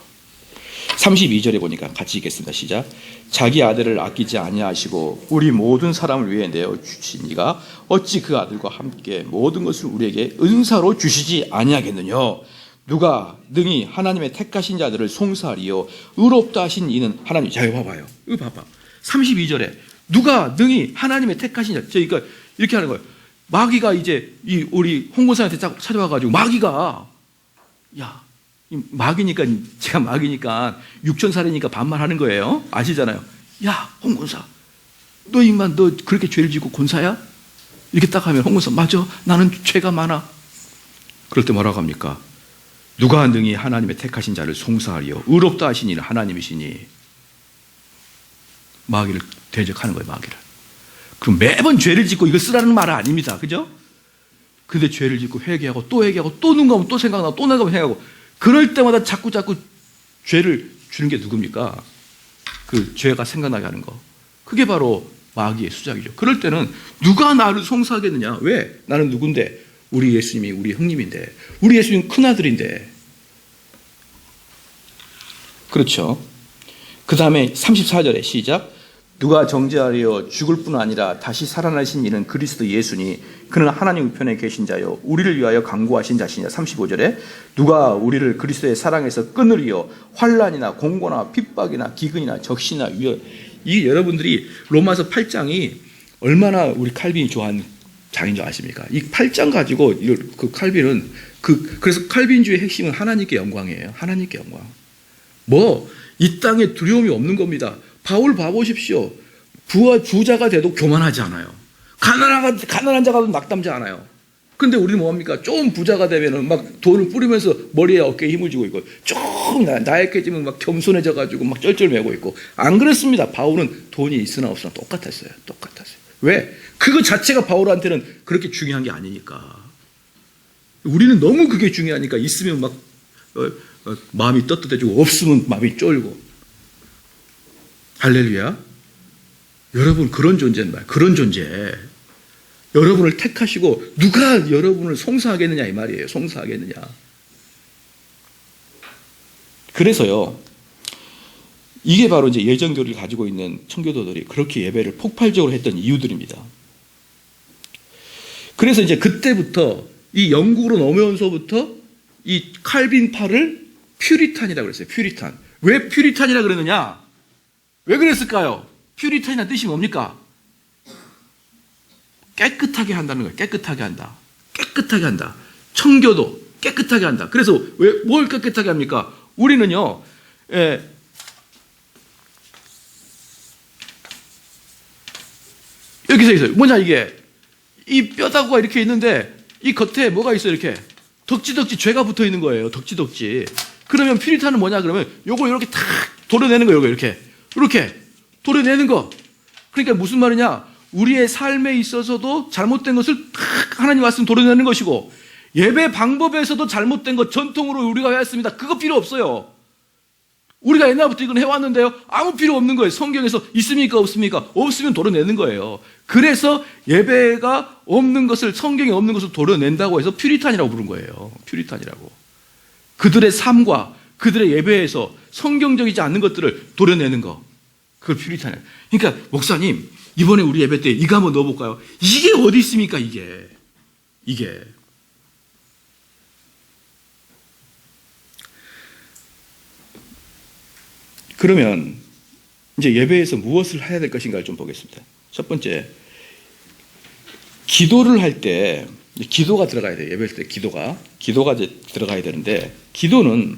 32절에 보니까 같이 읽겠습니다. 시작. 자기 아들을 아끼지 아니하시고 우리 모든 사람을 위해 내어 주시니가 어찌 그 아들과 함께 모든 것을 우리에게 은사로 주시지 아니하겠느냐? 누가 능히 하나님의 택하신 자들을 송사하리요? 의롭다 하신 이는 하나님. 자, 이거 봐봐요. 이거 봐봐. 32절에 누가 능히 하나님의 택하신 자. 그러니까 이렇게 하는 거예요. 마귀가 이제 우리 홍권사한테 찾아와가지고 마귀가 야, 마귀니까 제가 마귀니까 육천살이니까 반말하는 거예요. 아시잖아요. 야, 홍권사, 너 인만 너 그렇게 죄를 짓고 권사야? 이렇게 딱 하면 홍권사 맞아, 나는 죄가 많아. 그럴 때 뭐라고 합니까? 누가 능히 하나님의 택하신 자를 송사하리요? 의롭다 하신 이는 하나님이시니. 마귀를 대적하는 거예요. 마귀를. 그럼 매번 죄를 짓고 이거 쓰라는 말은 아닙니다. 그죠? 근데 죄를 짓고 회개하고 또 회개하고 또 눈 감으면 또 생각나고 또 생각하면 회개하고 그럴 때마다 자꾸 죄를 주는 게 누굽니까? 그 죄가 생각나게 하는 거. 그게 바로 마귀의 수작이죠. 그럴 때는 누가 나를 송사하겠느냐? 왜? 나는 누군데? 우리 예수님이 우리 형님인데, 우리 예수님 큰아들인데. 그렇죠. 그 다음에 34절에 시작. 누가 정죄하려 죽을 뿐 아니라 다시 살아나신 이는 그리스도 예수니 그는 하나님 우편에 계신 자요 우리를 위하여 간구하신 자시냐. 35절에 누가 우리를 그리스도의 사랑에서 끊으리요? 환난이나 공고나 핍박이나 기근이나 적시나 위협. 이 여러분들이 로마서 8장이 얼마나 우리 칼빈이 좋아하는 장인 줄 아십니까? 이 8장 가지고 그 칼빈은 그래서 칼빈주의 핵심은 하나님께 영광이에요. 하나님께 영광. 이 땅에 두려움이 없는 겁니다. 바울 봐보십시오. 부자가 돼도 교만하지 않아요. 가난한 자가 돼도 낙담지 않아요. 근데 우리는 뭐합니까? 좀 부자가 되면은 막 돈을 뿌리면서 머리에 어깨에 힘을 주고 있고, 좀 나약해지면 막 겸손해져가지고 막 쩔쩔매고 있고. 안 그랬습니다. 바울은 돈이 있으나 없으나 똑같았어요. 왜? 그거 자체가 바울한테는 그렇게 중요한 게 아니니까. 우리는 너무 그게 중요하니까 있으면 막 마음이 떳떳해지고 없으면 마음이 쫄고. 할렐루야. 여러분 그런 존재는 말이에요. 그런 존재. 여러분을 택하시고 누가 여러분을 송사하겠느냐 이 말이에요. 송사하겠느냐. 그래서요. 이게 바로 이제 예정교리를 가지고 있는 청교도들이 그렇게 예배를 폭발적으로 했던 이유들입니다. 그래서 이제 그때부터 이 영국으로 넘어오면서부터 이 칼빈파를 퓨리탄이라고 그랬어요. 퓨리탄. 왜 퓨리탄이라고 그러느냐? 왜 그랬을까요? 퓨리탄이라는 뜻이 뭡니까? 깨끗하게 한다는 거예요. 깨끗하게 한다. 깨끗하게 한다. 청교도 깨끗하게 한다. 그래서 뭘 깨끗하게 합니까? 우리는요. 이렇게 써 있어요. 뭐냐 이게? 이 뼈다구가 이렇게 있는데 이 겉에 뭐가 있어요? 이렇게 덕지덕지 죄가 붙어 있는 거예요. 덕지덕지. 그러면 퓨리탄은 뭐냐? 그러면 요거 이렇게 탁 도려내는 거예요. 이렇게 도려내는 거. 그러니까 무슨 말이냐? 우리의 삶에 있어서도 잘못된 것을 탁 하나님 말씀 도려내는 것이고, 예배 방법에서도 잘못된 것 전통으로 우리가 해왔습니다. 그거 필요 없어요. 우리가 옛날부터 이건 해왔는데요. 아무 필요 없는 거예요. 성경에서 있습니까? 없습니까? 없으면 도려내는 거예요. 그래서 예배가 없는 것을, 성경에 없는 것을 도려낸다고 해서 퓨리탄이라고 부른 거예요. 퓨리탄이라고. 그들의 삶과 그들의 예배에서 성경적이지 않는 것들을 도려내는 거. 그걸 퓨리탄이에요. 그러니까 목사님 이번에 우리 예배 때 이거 한번 넣어볼까요? 이게 어디 있습니까? 이게 그러면 이제 예배에서 무엇을 해야 될 것인가를 좀 보겠습니다. 첫 번째, 기도를 할 때 기도가 들어가야 돼요. 예배할 때 기도가 이제 들어가야 되는데, 기도는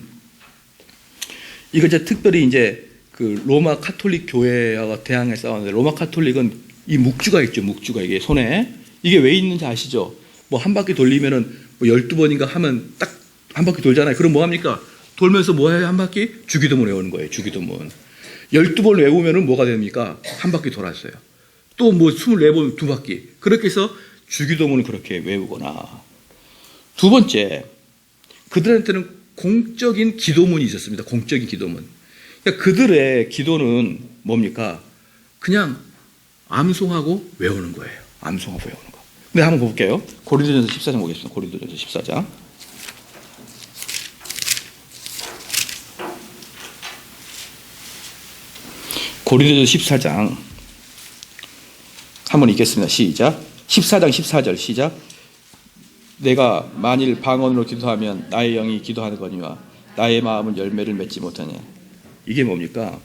이거 이제 특별히 이제 그 로마 카톨릭 교회와 대항해 싸우는데, 로마 카톨릭은 이 묵주가 있죠. 묵주가 이게 손에 이게 왜 있는지 아시죠? 뭐 한 바퀴 돌리면은 뭐 12번인가 하면 딱 한 바퀴 돌잖아요. 그럼 뭐 합니까? 돌면서 뭐 해요? 한 바퀴? 주기도문 외우는 거예요. 주기도문. 12번 외우면은 뭐가 됩니까? 한 바퀴 돌았어요. 또 뭐 24번 두 바퀴. 그렇게 해서 주기도문을 그렇게 외우거나. 두 번째, 그들한테는 공적인 기도문이 있었습니다. 공적인 기도문. 그러니까 그들의 기도는 뭡니까? 그냥 암송하고 외우는 거예요. 암송하고 외우는 거. 네, 한번 볼게요. 고린도전서 14장 보겠습니다. 고린도전서 14장. 고린도전서 14장 한번 읽겠습니다. 시작. 14장 14절 시작. 내가 만일 방언으로 기도하면 나의 영이 기도하는 거니와 나의 마음은 열매를 맺지 못하냐. 이게 뭡니까?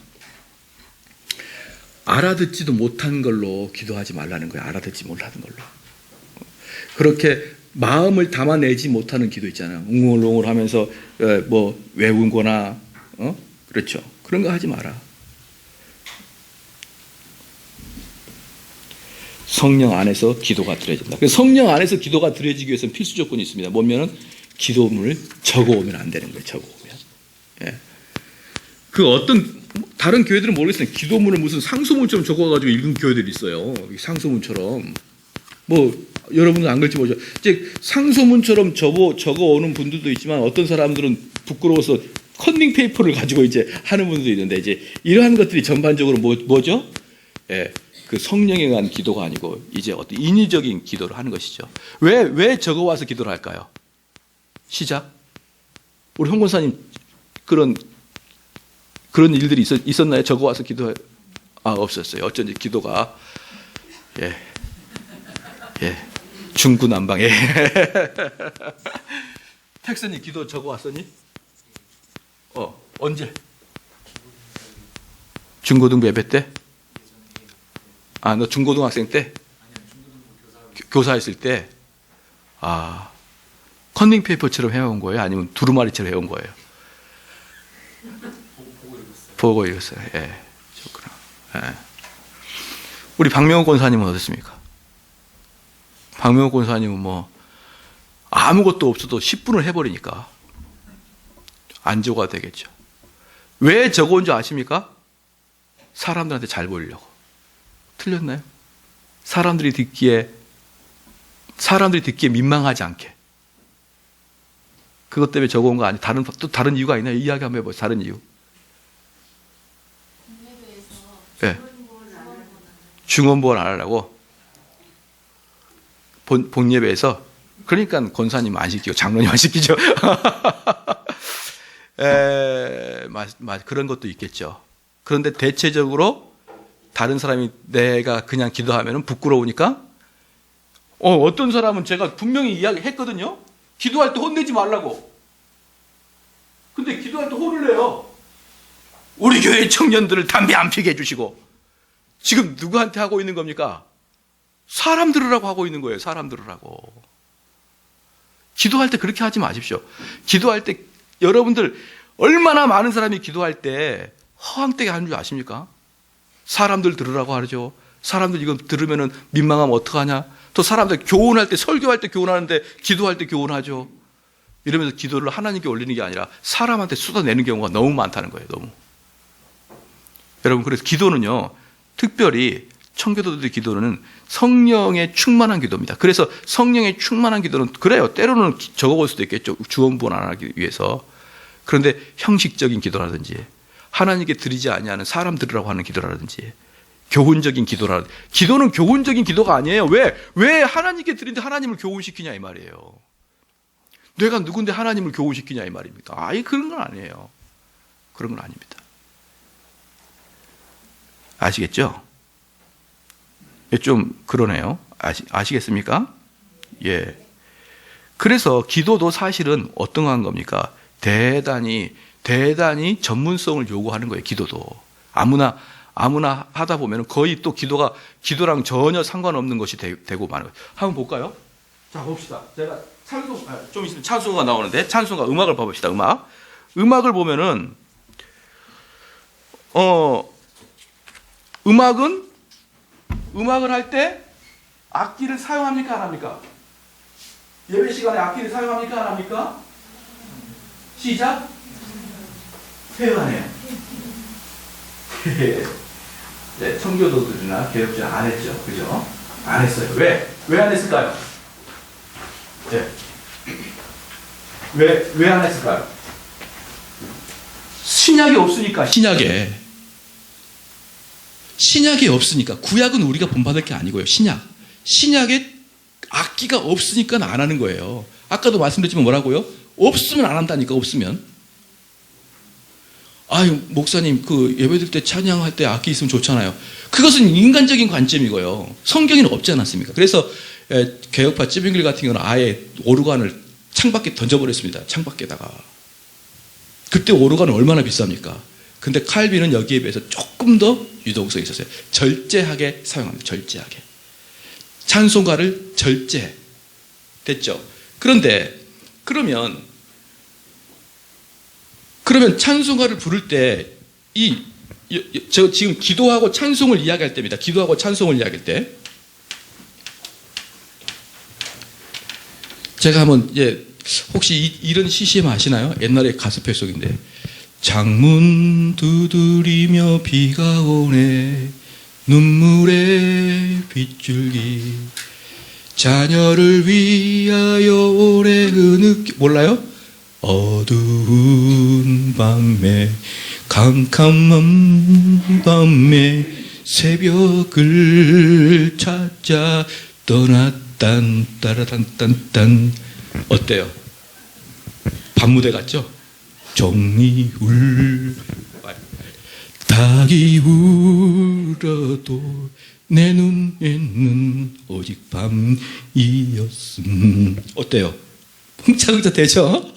알아듣지도 못한 걸로 기도하지 말라는 거예요. 알아듣지 못하는 걸로. 그렇게 마음을 담아내지 못하는 기도 있잖아요. 웅얼웅얼 하면서 뭐 외운 거나 그렇죠. 그런 거 하지 마라. 성령 안에서 기도가 드려진다. 그래서 성령 안에서 기도가 드려지기 위해서는 필수 조건이 있습니다. 뭐냐면 기도문을 적어오면 안 되는 거예요. 적어오면. 예. 그 어떤 다른 교회들은 모르겠어요. 기도문을 무슨 상소문처럼 적어가지고 읽은 교회들이 있어요. 상소문처럼. 뭐 여러분은 안 그럴지 모르죠. 이제 상소문처럼 적어오는 분들도 있지만 어떤 사람들은 부끄러워서 컨닝 페이퍼를 가지고 이제 하는 분들도 있는데 이제 이러한 것들이 전반적으로 뭐죠? 예. 그 성령에 의한 기도가 아니고 이제 어떤 인위적인 기도를 하는 것이죠. 왜 적어와서 기도를 할까요? 시작. 우리 홍 권사님 그런 일들이 있었나요? 적어와서 기도해? 없었어요. 어쩐지 기도가 중구난방에. 택선이 기도 적어왔었니? 언제? 중고등부 예배 때? 너 중고등학생 때? 교사했을 때? 컨닝 페이퍼처럼 해온 거예요? 아니면 두루마리처럼 해온 거예요? 보고 읽었어요. 예. 좋구나. 예. 우리 박명호 권사님은 어떻습니까? 박명호 권사님은 뭐, 아무것도 없어도 10분을 해버리니까 안조가 되겠죠. 왜 적어온 줄 아십니까? 사람들한테 잘 보이려고. 틀렸나요? 사람들이 듣기에 민망하지 않게. 그것 때문에 적어온 거 아니? 또 다른 이유가 있나요? 이야기 한번 해보세요. 다른 이유. 예. 중원보원 안 하려고. 본예배에서. 그러니까 권사님 안 시키고 장로님 안 시키죠. 그런 것도 있겠죠. 그런데 대체적으로 다른 사람이 내가 그냥 기도하면 부끄러우니까 어떤 사람은 제가 분명히 이야기했거든요. 기도할 때 혼내지 말라고. 근데 기도할 때 혼을 내요. 우리 교회 청년들을 담배 안 피게 해주시고. 지금 누구한테 하고 있는 겁니까? 사람 들으라고 하고 있는 거예요. 사람 들으라고. 기도할 때 그렇게 하지 마십시오. 기도할 때 여러분들 얼마나 많은 사람이 기도할 때 허황되게 하는 줄 아십니까? 사람들 들으라고 하죠. 사람들 이거 들으면 민망하면 어떡하냐. 또 사람들 교훈할 때, 설교할 때 교훈하는데 기도할 때 교훈하죠. 이러면서 기도를 하나님께 올리는 게 아니라 사람한테 쏟아내는 경우가 너무 많다는 거예요. 너무. 여러분, 그래서 기도는요, 특별히 청교도들의 기도는 성령에 충만한 기도입니다. 그래서 성령에 충만한 기도는 그래요. 때로는 적어볼 수도 있겠죠. 주원부원 안 하기 위해서. 그런데 형식적인 기도라든지 하나님께 드리지 아니하는 사람 들으라고 하는 기도라든지 교훈적인 기도라든지. 기도는 교훈적인 기도가 아니에요. 왜 하나님께 드리는데 하나님을 교훈시키냐 이 말이에요. 내가 누군데 하나님을 교훈시키냐 이 말입니까? 그런 건 아니에요. 그런 건 아닙니다. 아시겠죠? 좀 그러네요. 아시겠습니까? 예. 그래서 기도도 사실은 어떤 겁니까? 대단히 전문성을 요구하는 거예요. 기도도 아무나 하다 보면 거의 또 기도랑 전혀 상관없는 것이 되고 마는 거예요. 한번 볼까요? 자, 봅시다. 제가 좀 있으면 찬송가 나오는데 찬송가 음악을 봐봅시다. 음악을 보면은 음악을 할 때 악기를 사용합니까 안 합니까? 예배 시간에 악기를 사용합니까 안 합니까? 시작. 사용하네요. 네, 청교도들이나 개혁자 안 했죠, 그죠? 안 했어요. 왜 안 했을까요? 네. 왜 안 했을까요? 신약이 없으니까. 신약에 신약이 없으니까. 구약은 우리가 본받을 게 아니고요. 신약에 악기가 없으니까 안 하는 거예요. 아까도 말씀드렸지만 뭐라고요? 없으면 안 한다니까. 없으면. 아유, 목사님, 그 예배드릴 때 찬양할 때 악기 있으면 좋잖아요. 그것은 인간적인 관점이고요. 성경에는 없지 않았습니까? 그래서 개혁파 찌빙길 같은 경우는 아예 오르간을 창밖에 던져버렸습니다. 창밖에다가. 그때 오르간은 얼마나 비쌉니까? 근데 칼빈은 여기에 비해서 조금 더 유동성이 있었어요. 절제하게 사용합니다. 절제하게. 찬송가를 절제. 됐죠? 그런데 그러면 찬송가를 부를 때 저 지금 기도하고 찬송을 이야기할 때입니다. 기도하고 찬송을 이야기할 때 제가 한번 혹시 이런 CCM 아시나요? 옛날에 가스펠 속인데 창문 두드리며 비가 오네 눈물의 빗줄기 자녀를 위하여 오래 흐느끼 몰라요? 어두운 밤에 캄캄한 밤에 새벽을 찾아 떠났단 따라단딴딴 어때요? 밤무대 같죠? 종이 닭이 울어도 내 눈에는 오직 밤이었음. 어때요? 흥차흥차 되죠?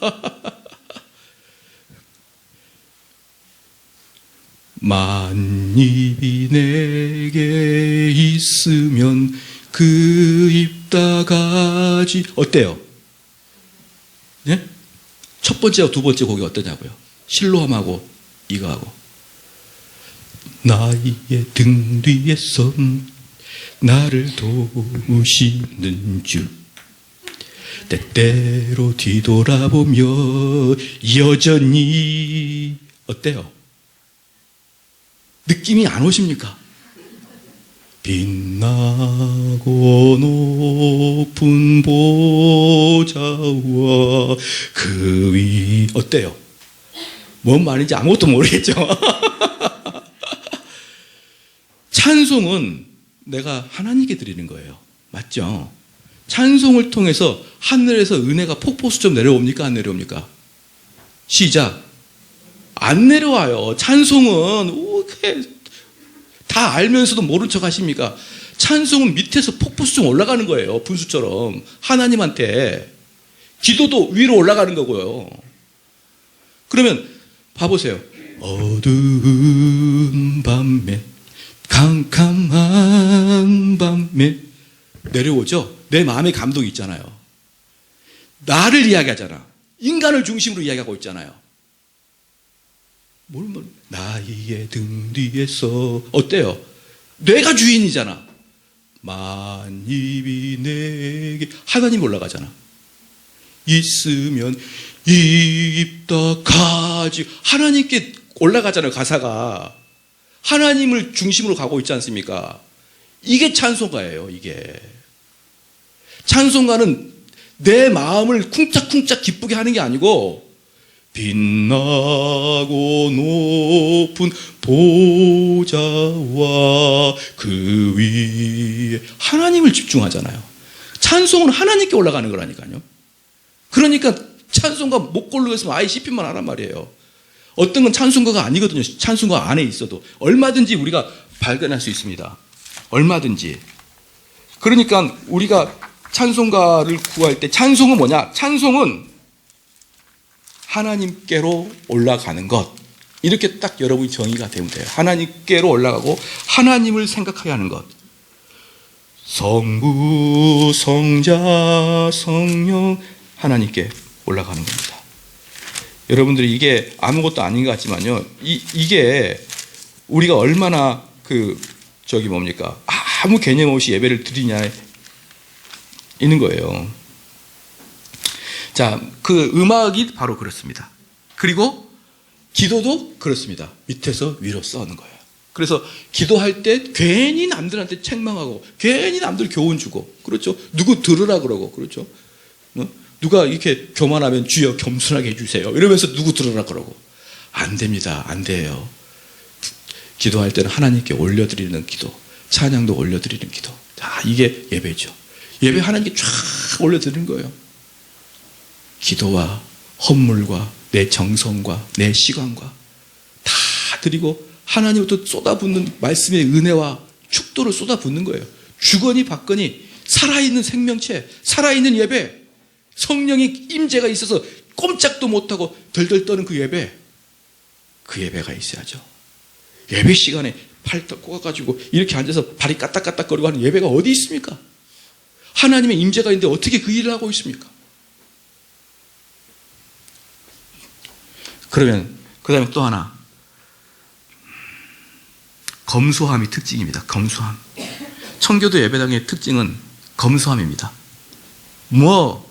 만입이 내게 있으면 그 입 다가지 어때요? 예? 첫 번째와 두 번째 곡이 어떠냐고요? 실로암하고 이거하고 나의 등 뒤에서 나를 도우시는 주 때때로 뒤돌아보며 여전히 어때요? 느낌이 안 오십니까? 빛나고 높은 보좌와 그 위 어때요? 뭔 말인지 아무것도 모르겠죠? 찬송은 내가 하나님께 드리는 거예요. 맞죠? 찬송을 통해서 하늘에서 은혜가 폭포수처럼 내려옵니까? 안 내려옵니까? 시작. 안 내려와요. 찬송은 다 알면서도 모른 척 하십니까? 찬송은 밑에서 폭포수처럼 올라가는 거예요. 분수처럼. 하나님한테. 기도도 위로 올라가는 거고요. 그러면 봐보세요. 어두운 밤에 캄캄한 밤에 내려오죠. 내 마음에 감동이 있잖아요. 나를 이야기하잖아. 인간을 중심으로 이야기하고 있잖아요. 나의 등 뒤에서 어때요? 내가 주인이잖아. 만입이 내게 하나님 올라가잖아. 있으면 입다 가지 하나님께 올라가잖아요. 가사가 하나님을 중심으로 가고 있지 않습니까? 이게 찬송가예요. 이게 찬송가는 내 마음을 쿵짝쿵짝 기쁘게 하는 게 아니고 빛나고 높은 보좌와 그 위에 하나님을 집중하잖아요. 찬송은 하나님께 올라가는 거라니까요. 그러니까 찬송가 목걸로 했으면 아예 씹히만 하란 말이에요. 어떤 건 찬송가가 아니거든요. 찬송가 안에 있어도 얼마든지 우리가 발견할 수 있습니다. 얼마든지. 그러니까 우리가 찬송가를 구할 때 찬송은 뭐냐? 찬송은 하나님께로 올라가는 것. 이렇게 딱 여러분이 정의가 되면 돼요. 하나님께로 올라가고 하나님을 생각하게 하는 것. 성부, 성자, 성령 하나님께 올라가는 겁니다. 여러분들이 이게 아무것도 아닌 것 같지만요. 이게 우리가 얼마나 뭡니까? 아무 개념 없이 예배를 드리냐 있는 거예요. 자, 그 음악이 바로 그렇습니다. 그리고 기도도 그렇습니다. 밑에서 위로 써는 거예요. 그래서 기도할 때 괜히 남들한테 책망하고 괜히 남들 교훈 주고 그렇죠. 누구 들으라 그러고 그렇죠. 누가 이렇게 교만하면 주여 겸손하게 해주세요. 이러면서 누구 들으라 그러고 안 됩니다. 안 돼요. 기도할 때는 하나님께 올려드리는 기도, 찬양도 올려드리는 기도. 자, 이게 예배죠. 예배 하나님께 쫙 올려드리는 거예요. 기도와 헌물과 내 정성과 내 시간과 다 드리고 하나님부터 쏟아붓는 말씀의 은혜와 축도를 쏟아붓는 거예요. 주거니 받거니 살아있는 생명체, 살아있는 예배, 성령의 임재가 있어서 꼼짝도 못하고 덜덜 떠는 그 예배, 그 예배가 있어야죠. 예배 시간에 팔 꺾어가지고 이렇게 앉아서 발이 까딱까딱거리고 하는 예배가 어디 있습니까? 하나님의 임재가 있는데 어떻게 그 일을 하고 있습니까? 그러면 그 다음에 또 하나, 검소함이 특징입니다. 검소함. 청교도 예배당의 특징은 검소함입니다. 뭐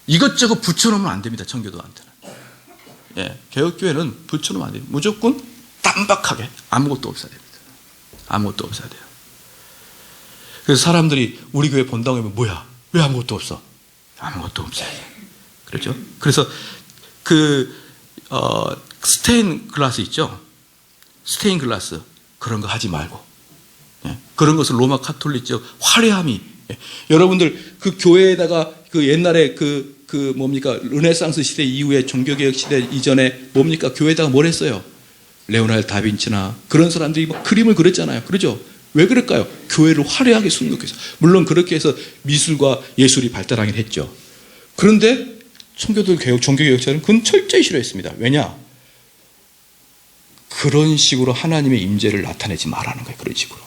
이것저것 붙여놓으면 안 됩니다. 청교도한테는. 예, 개혁교회는 붙여놓으면 안 돼요. 무조건 땀박하게 아무것도 없어야 됩니다. 아무것도 없어야 돼요. 그래서 사람들이 우리 교회 본다고 하면 뭐야? 왜 아무것도 없어? 아무것도 없어야 돼. 그렇죠? 그래서 스테인 글라스 있죠? 스테인 글라스 그런 거 하지 말고, 예, 그런 것을 로마 카톨릭적 화려함이, 예, 여러분들 그 교회에다가 그 옛날에 뭡니까 르네상스 시대 이후에 종교개혁 시대 이전에 뭡니까 교회에다가 뭘 했어요? 레오나르도 다빈치나 그런 사람들이 막 그림을 그렸잖아요. 그러죠? 왜 그럴까요? 교회를 화려하게 숨겨서. 물론 그렇게 해서 미술과 예술이 발달하긴 했죠. 그런데 청교도 개혁, 종교개혁자는 그건 철저히 싫어했습니다. 왜냐? 그런 식으로 하나님의 임재를 나타내지 말라는 거예요. 그런 식으로.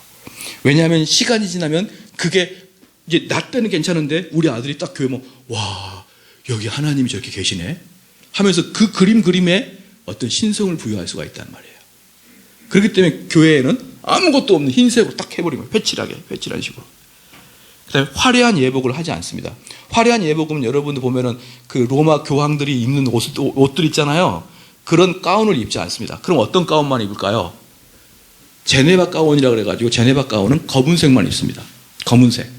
왜냐하면 시간이 지나면 그게 이제 나 때는 괜찮은데 우리 아들이 딱 교회 오면 와, 여기 하나님이 저렇게 계시네 하면서 그 그림에 어떤 신성을 부여할 수가 있단 말이에요. 그렇기 때문에 교회에는 아무것도 없는 흰색으로 딱 해버리면 회칠한 식으로. 그 다음에 화려한 예복을 하지 않습니다. 화려한 예복은 여러분들 보면은 그 로마 교황들이 입는 옷들 있잖아요. 그런 가운을 입지 않습니다. 그럼 어떤 가운만 입을까요? 제네바 가운이라고 그래가지고 제네바 가운은 검은색만 입습니다. 검은색.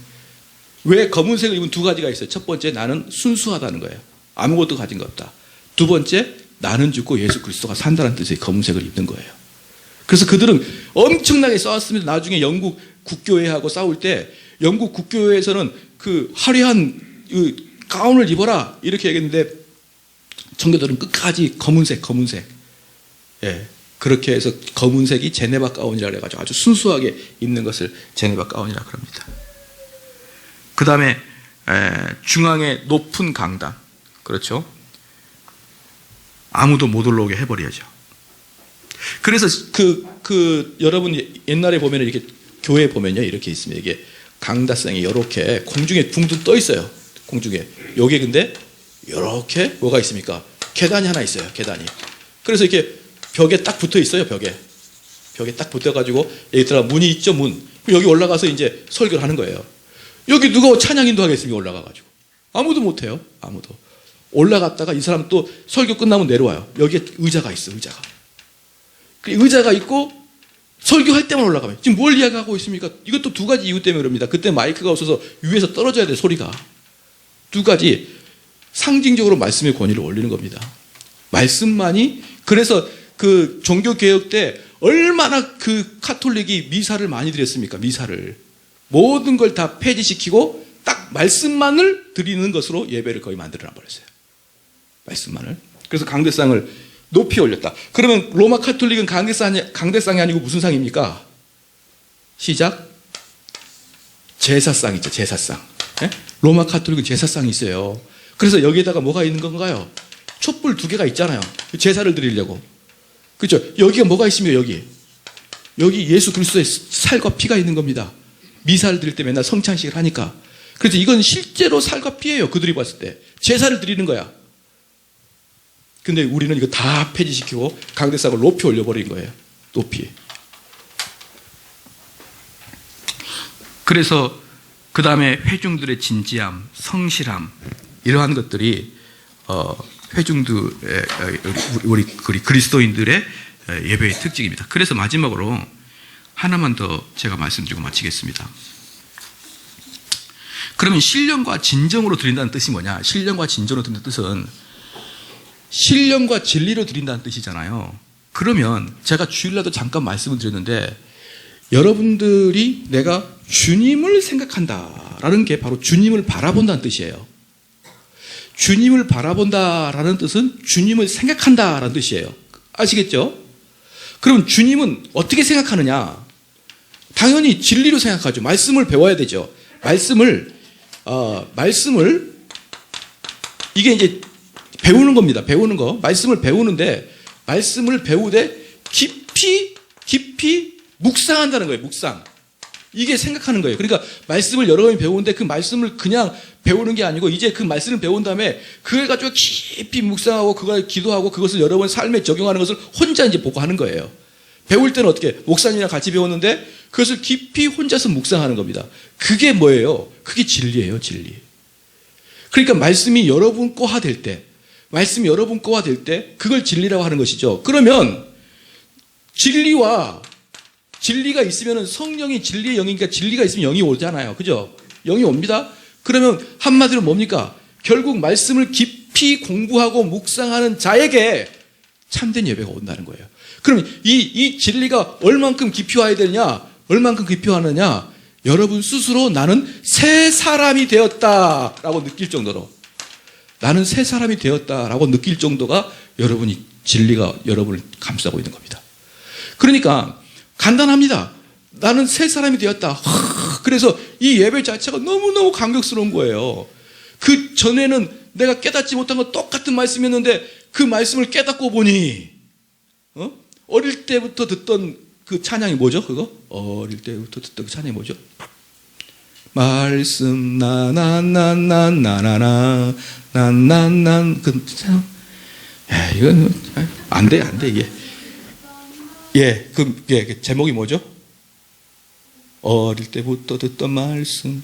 왜 검은색을 입은 두 가지가 있어요. 첫 번째, 나는 순수하다는 거예요. 아무것도 가진 거 없다. 두 번째, 나는 죽고 예수 그리스도가 산다는 뜻의 검은색을 입는 거예요. 그래서 그들은 엄청나게 싸웠습니다. 나중에 영국 국교회하고 싸울 때 영국 국교회에서는 그 화려한 가운을 입어라 이렇게 얘기했는데 청교도는 끝까지 검은색. 예, 그렇게 해서 검은색이 제네바 가운이라고 해가지고 아주 순수하게 입는 것을 제네바 가운이라고 합니다. 그 다음에 중앙에 높은 강단, 그렇죠? 아무도 못 올라오게 해버려야죠. 그래서 여러분 옛날에 보면 이렇게 교회 보면요 이렇게 있습니다. 이게 강다성이 이렇게 공중에 둥둥 떠 있어요. 공중에. 여기 근데 이렇게 뭐가 있습니까? 계단이 하나 있어요. 계단이. 그래서 이렇게 벽에 딱 붙어 있어요. 벽에 딱 붙어가지고 여기다가 문이 있죠. 문. 여기 올라가서 이제 설교를 하는 거예요. 여기 누가 찬양인도 하겠습니까? 올라가가지고. 아무도 못해요. 아무도. 올라갔다가 이 사람 또 설교 끝나면 내려와요. 여기에 의자가 있어. 의자가 있고 설교할 때만 올라가면. 지금 뭘 이야기하고 있습니까? 이것도 두 가지 이유 때문에 그럽니다. 그때 마이크가 없어서 위에서 떨어져야 돼. 소리가. 두 가지 상징적으로 말씀의 권위를 올리는 겁니다. 말씀만이. 그래서 그 종교개혁 때 얼마나 그 카톨릭이 미사를 많이 드렸습니까? 미사를. 모든 걸 다 폐지시키고 딱 말씀만을 드리는 것으로 예배를 거의 만들어 버렸어요. 말씀만을. 그래서 강대상을 높이 올렸다. 그러면 로마 카톨릭은 강대상이 아니고 무슨 상입니까? 시작. 제사상이죠. 제사상. 예? 로마 카톨릭은 제사상이 있어요. 그래서 여기에다가 뭐가 있는 건가요? 촛불 2개가 있잖아요. 제사를 드리려고. 그렇죠? 여기가 뭐가 있습니까? 여기 예수 그리스도의 살과 피가 있는 겁니다. 미사를 드릴 때 맨날 성찬식을 하니까. 그래서 이건 실제로 살과 피예요. 그들이 봤을 때. 제사를 드리는 거야. 근데 우리는 이거 다 폐지시키고 강대상을 높이 올려버린 거예요. 높이. 그래서 그 다음에 회중들의 진지함, 성실함 이러한 것들이 우리 그리스도인들의 예배의 특징입니다. 그래서 마지막으로 하나만 더 제가 말씀드리고 마치겠습니다. 그러면 신령과 진정으로 드린다는 뜻이 뭐냐? 신령과 진정으로 드린다는 뜻은 신령과 진리로 드린다는 뜻이잖아요. 그러면 제가 주일날도 잠깐 말씀을 드렸는데 여러분들이 내가 주님을 생각한다라는 게 바로 주님을 바라본다는 뜻이에요. 주님을 바라본다라는 뜻은 주님을 생각한다라는 뜻이에요. 아시겠죠? 그럼 주님은 어떻게 생각하느냐? 당연히 진리로 생각하죠. 말씀을 배워야 되죠. 말씀을 이게 이제 배우는 겁니다. 배우는 거. 말씀을 배우는데 말씀을 배우되 깊이 묵상한다는 거예요. 묵상. 이게 생각하는 거예요. 그러니까 말씀을 여러 번 배우는데 그 말씀을 그냥 배우는 게 아니고 이제 그 말씀을 배운 다음에 그걸 가지고 깊이 묵상하고 그걸 기도하고 그것을 여러 번 삶에 적용하는 것을 혼자 이제 보고 하는 거예요. 배울 때는 어떻게 목사님이랑 같이 배웠는데 그것을 깊이 혼자서 묵상하는 겁니다. 그게 뭐예요? 그게 진리예요. 진리. 그러니까 말씀이 여러분 거화 될 때 그걸 진리라고 하는 것이죠. 그러면 진리가 있으면 성령이 진리의 영이니까 진리가 있으면 영이 오잖아요. 그죠? 영이 옵니다. 그러면 한마디로 뭡니까? 결국 말씀을 깊이 공부하고 묵상하는 자에게 참된 예배가 온다는 거예요. 그럼 이 진리가 얼만큼 깊이 와야 되느냐? 얼만큼 깊이 와느냐? 여러분 스스로 나는 새 사람이 되었다라고 느낄 정도로 나는 새 사람이 되었다라고 느낄 정도가 여러분이 진리가 여러분을 감싸고 있는 겁니다. 그러니까 간단합니다. 나는 새 사람이 되었다. 그래서 이 예배 자체가 너무너무 감격스러운 거예요. 그 전에는 내가 깨닫지 못한 건 똑같은 말씀이었는데 그 말씀을 깨닫고 보니 어릴 때부터 듣던 그 찬양이 뭐죠? 그거? 어릴 때부터 듣던 그 찬양이 뭐죠? 말씀 나나나나나나나 난난난 그 이건 안 돼 이게. 그 제목이 뭐죠? 어릴 때부터 듣던 말씀.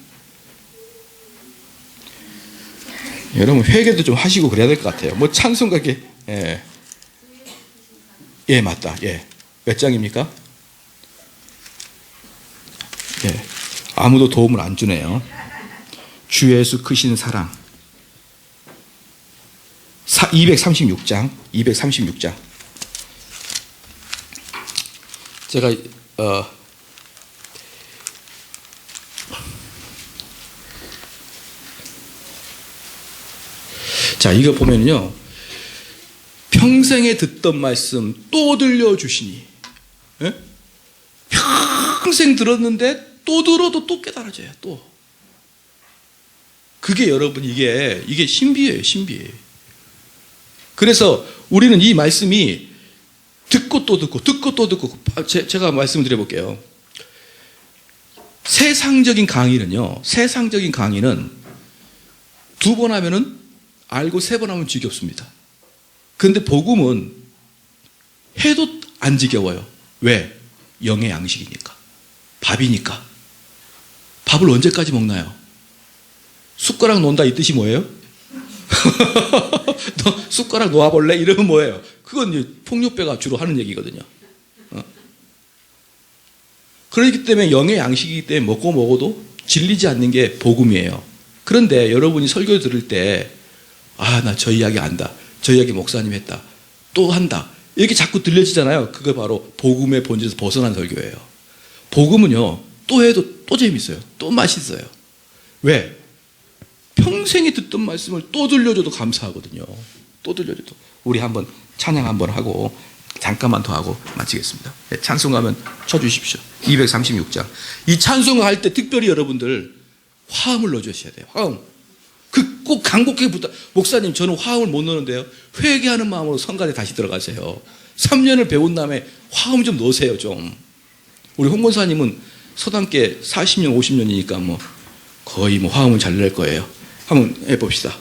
여러분 회개도 좀 하시고 그래야 될 것 같아요. 뭐 찬송가게 맞다. 몇 장입니까? 아무도 도움을 안 주네요. 주 예수 크신 사랑. 236장. 제가 자, 이거 보면요. 평생에 듣던 말씀 또 들려주시니. 평생 들었는데 또 들어도 또 깨달아져요. 또. 그게 여러분 이게 신비예요. 신비. 그래서 우리는 이 말씀이 듣고 또 듣고 제가 말씀을 드려볼게요. 세상적인 강의는 두 번 하면은 알고 세 번 하면 지겹습니다. 그런데 복음은 해도 안 지겨워요. 왜? 영의 양식이니까. 밥이니까. 밥을 언제까지 먹나요? 숟가락 놓는다 이 뜻이 뭐예요? 너 숟가락 놓아볼래? 이러면 뭐예요? 그건 폭력배가 주로 하는 얘기거든요. 그렇기 때문에 영의 양식이기 때문에 먹어도 질리지 않는 게 복음이에요. 그런데 여러분이 설교 들을 때 나 저 이야기 안다. 저 이야기 목사님 했다. 또 한다. 이렇게 자꾸 들려지잖아요. 그거 바로 복음의 본질에서 벗어난 설교예요. 복음은요. 또 해도 또 재밌어요. 또 맛있어요. 왜? 평생에 듣던 말씀을 또 들려줘도 감사하거든요. 또 들려줘도. 우리 한번 찬양 한번 하고 잠깐만 더 하고 마치겠습니다. 찬송하면 쳐주십시오. 236장. 이 찬송을 할 때 특별히 여러분들 화음을 넣어주셔야 돼요. 화음. 꼭 간곡하게 목사님 저는 화음을 못 넣는데요. 회개하는 마음으로 성간에 다시 들어가세요. 3년을 배운 다음에 화음 좀 넣으세요. 좀. 우리 홍 권사님은 서당계 40년 50년이니까 거의 화음을 잘 낼 거예요. 한번 해봅시다.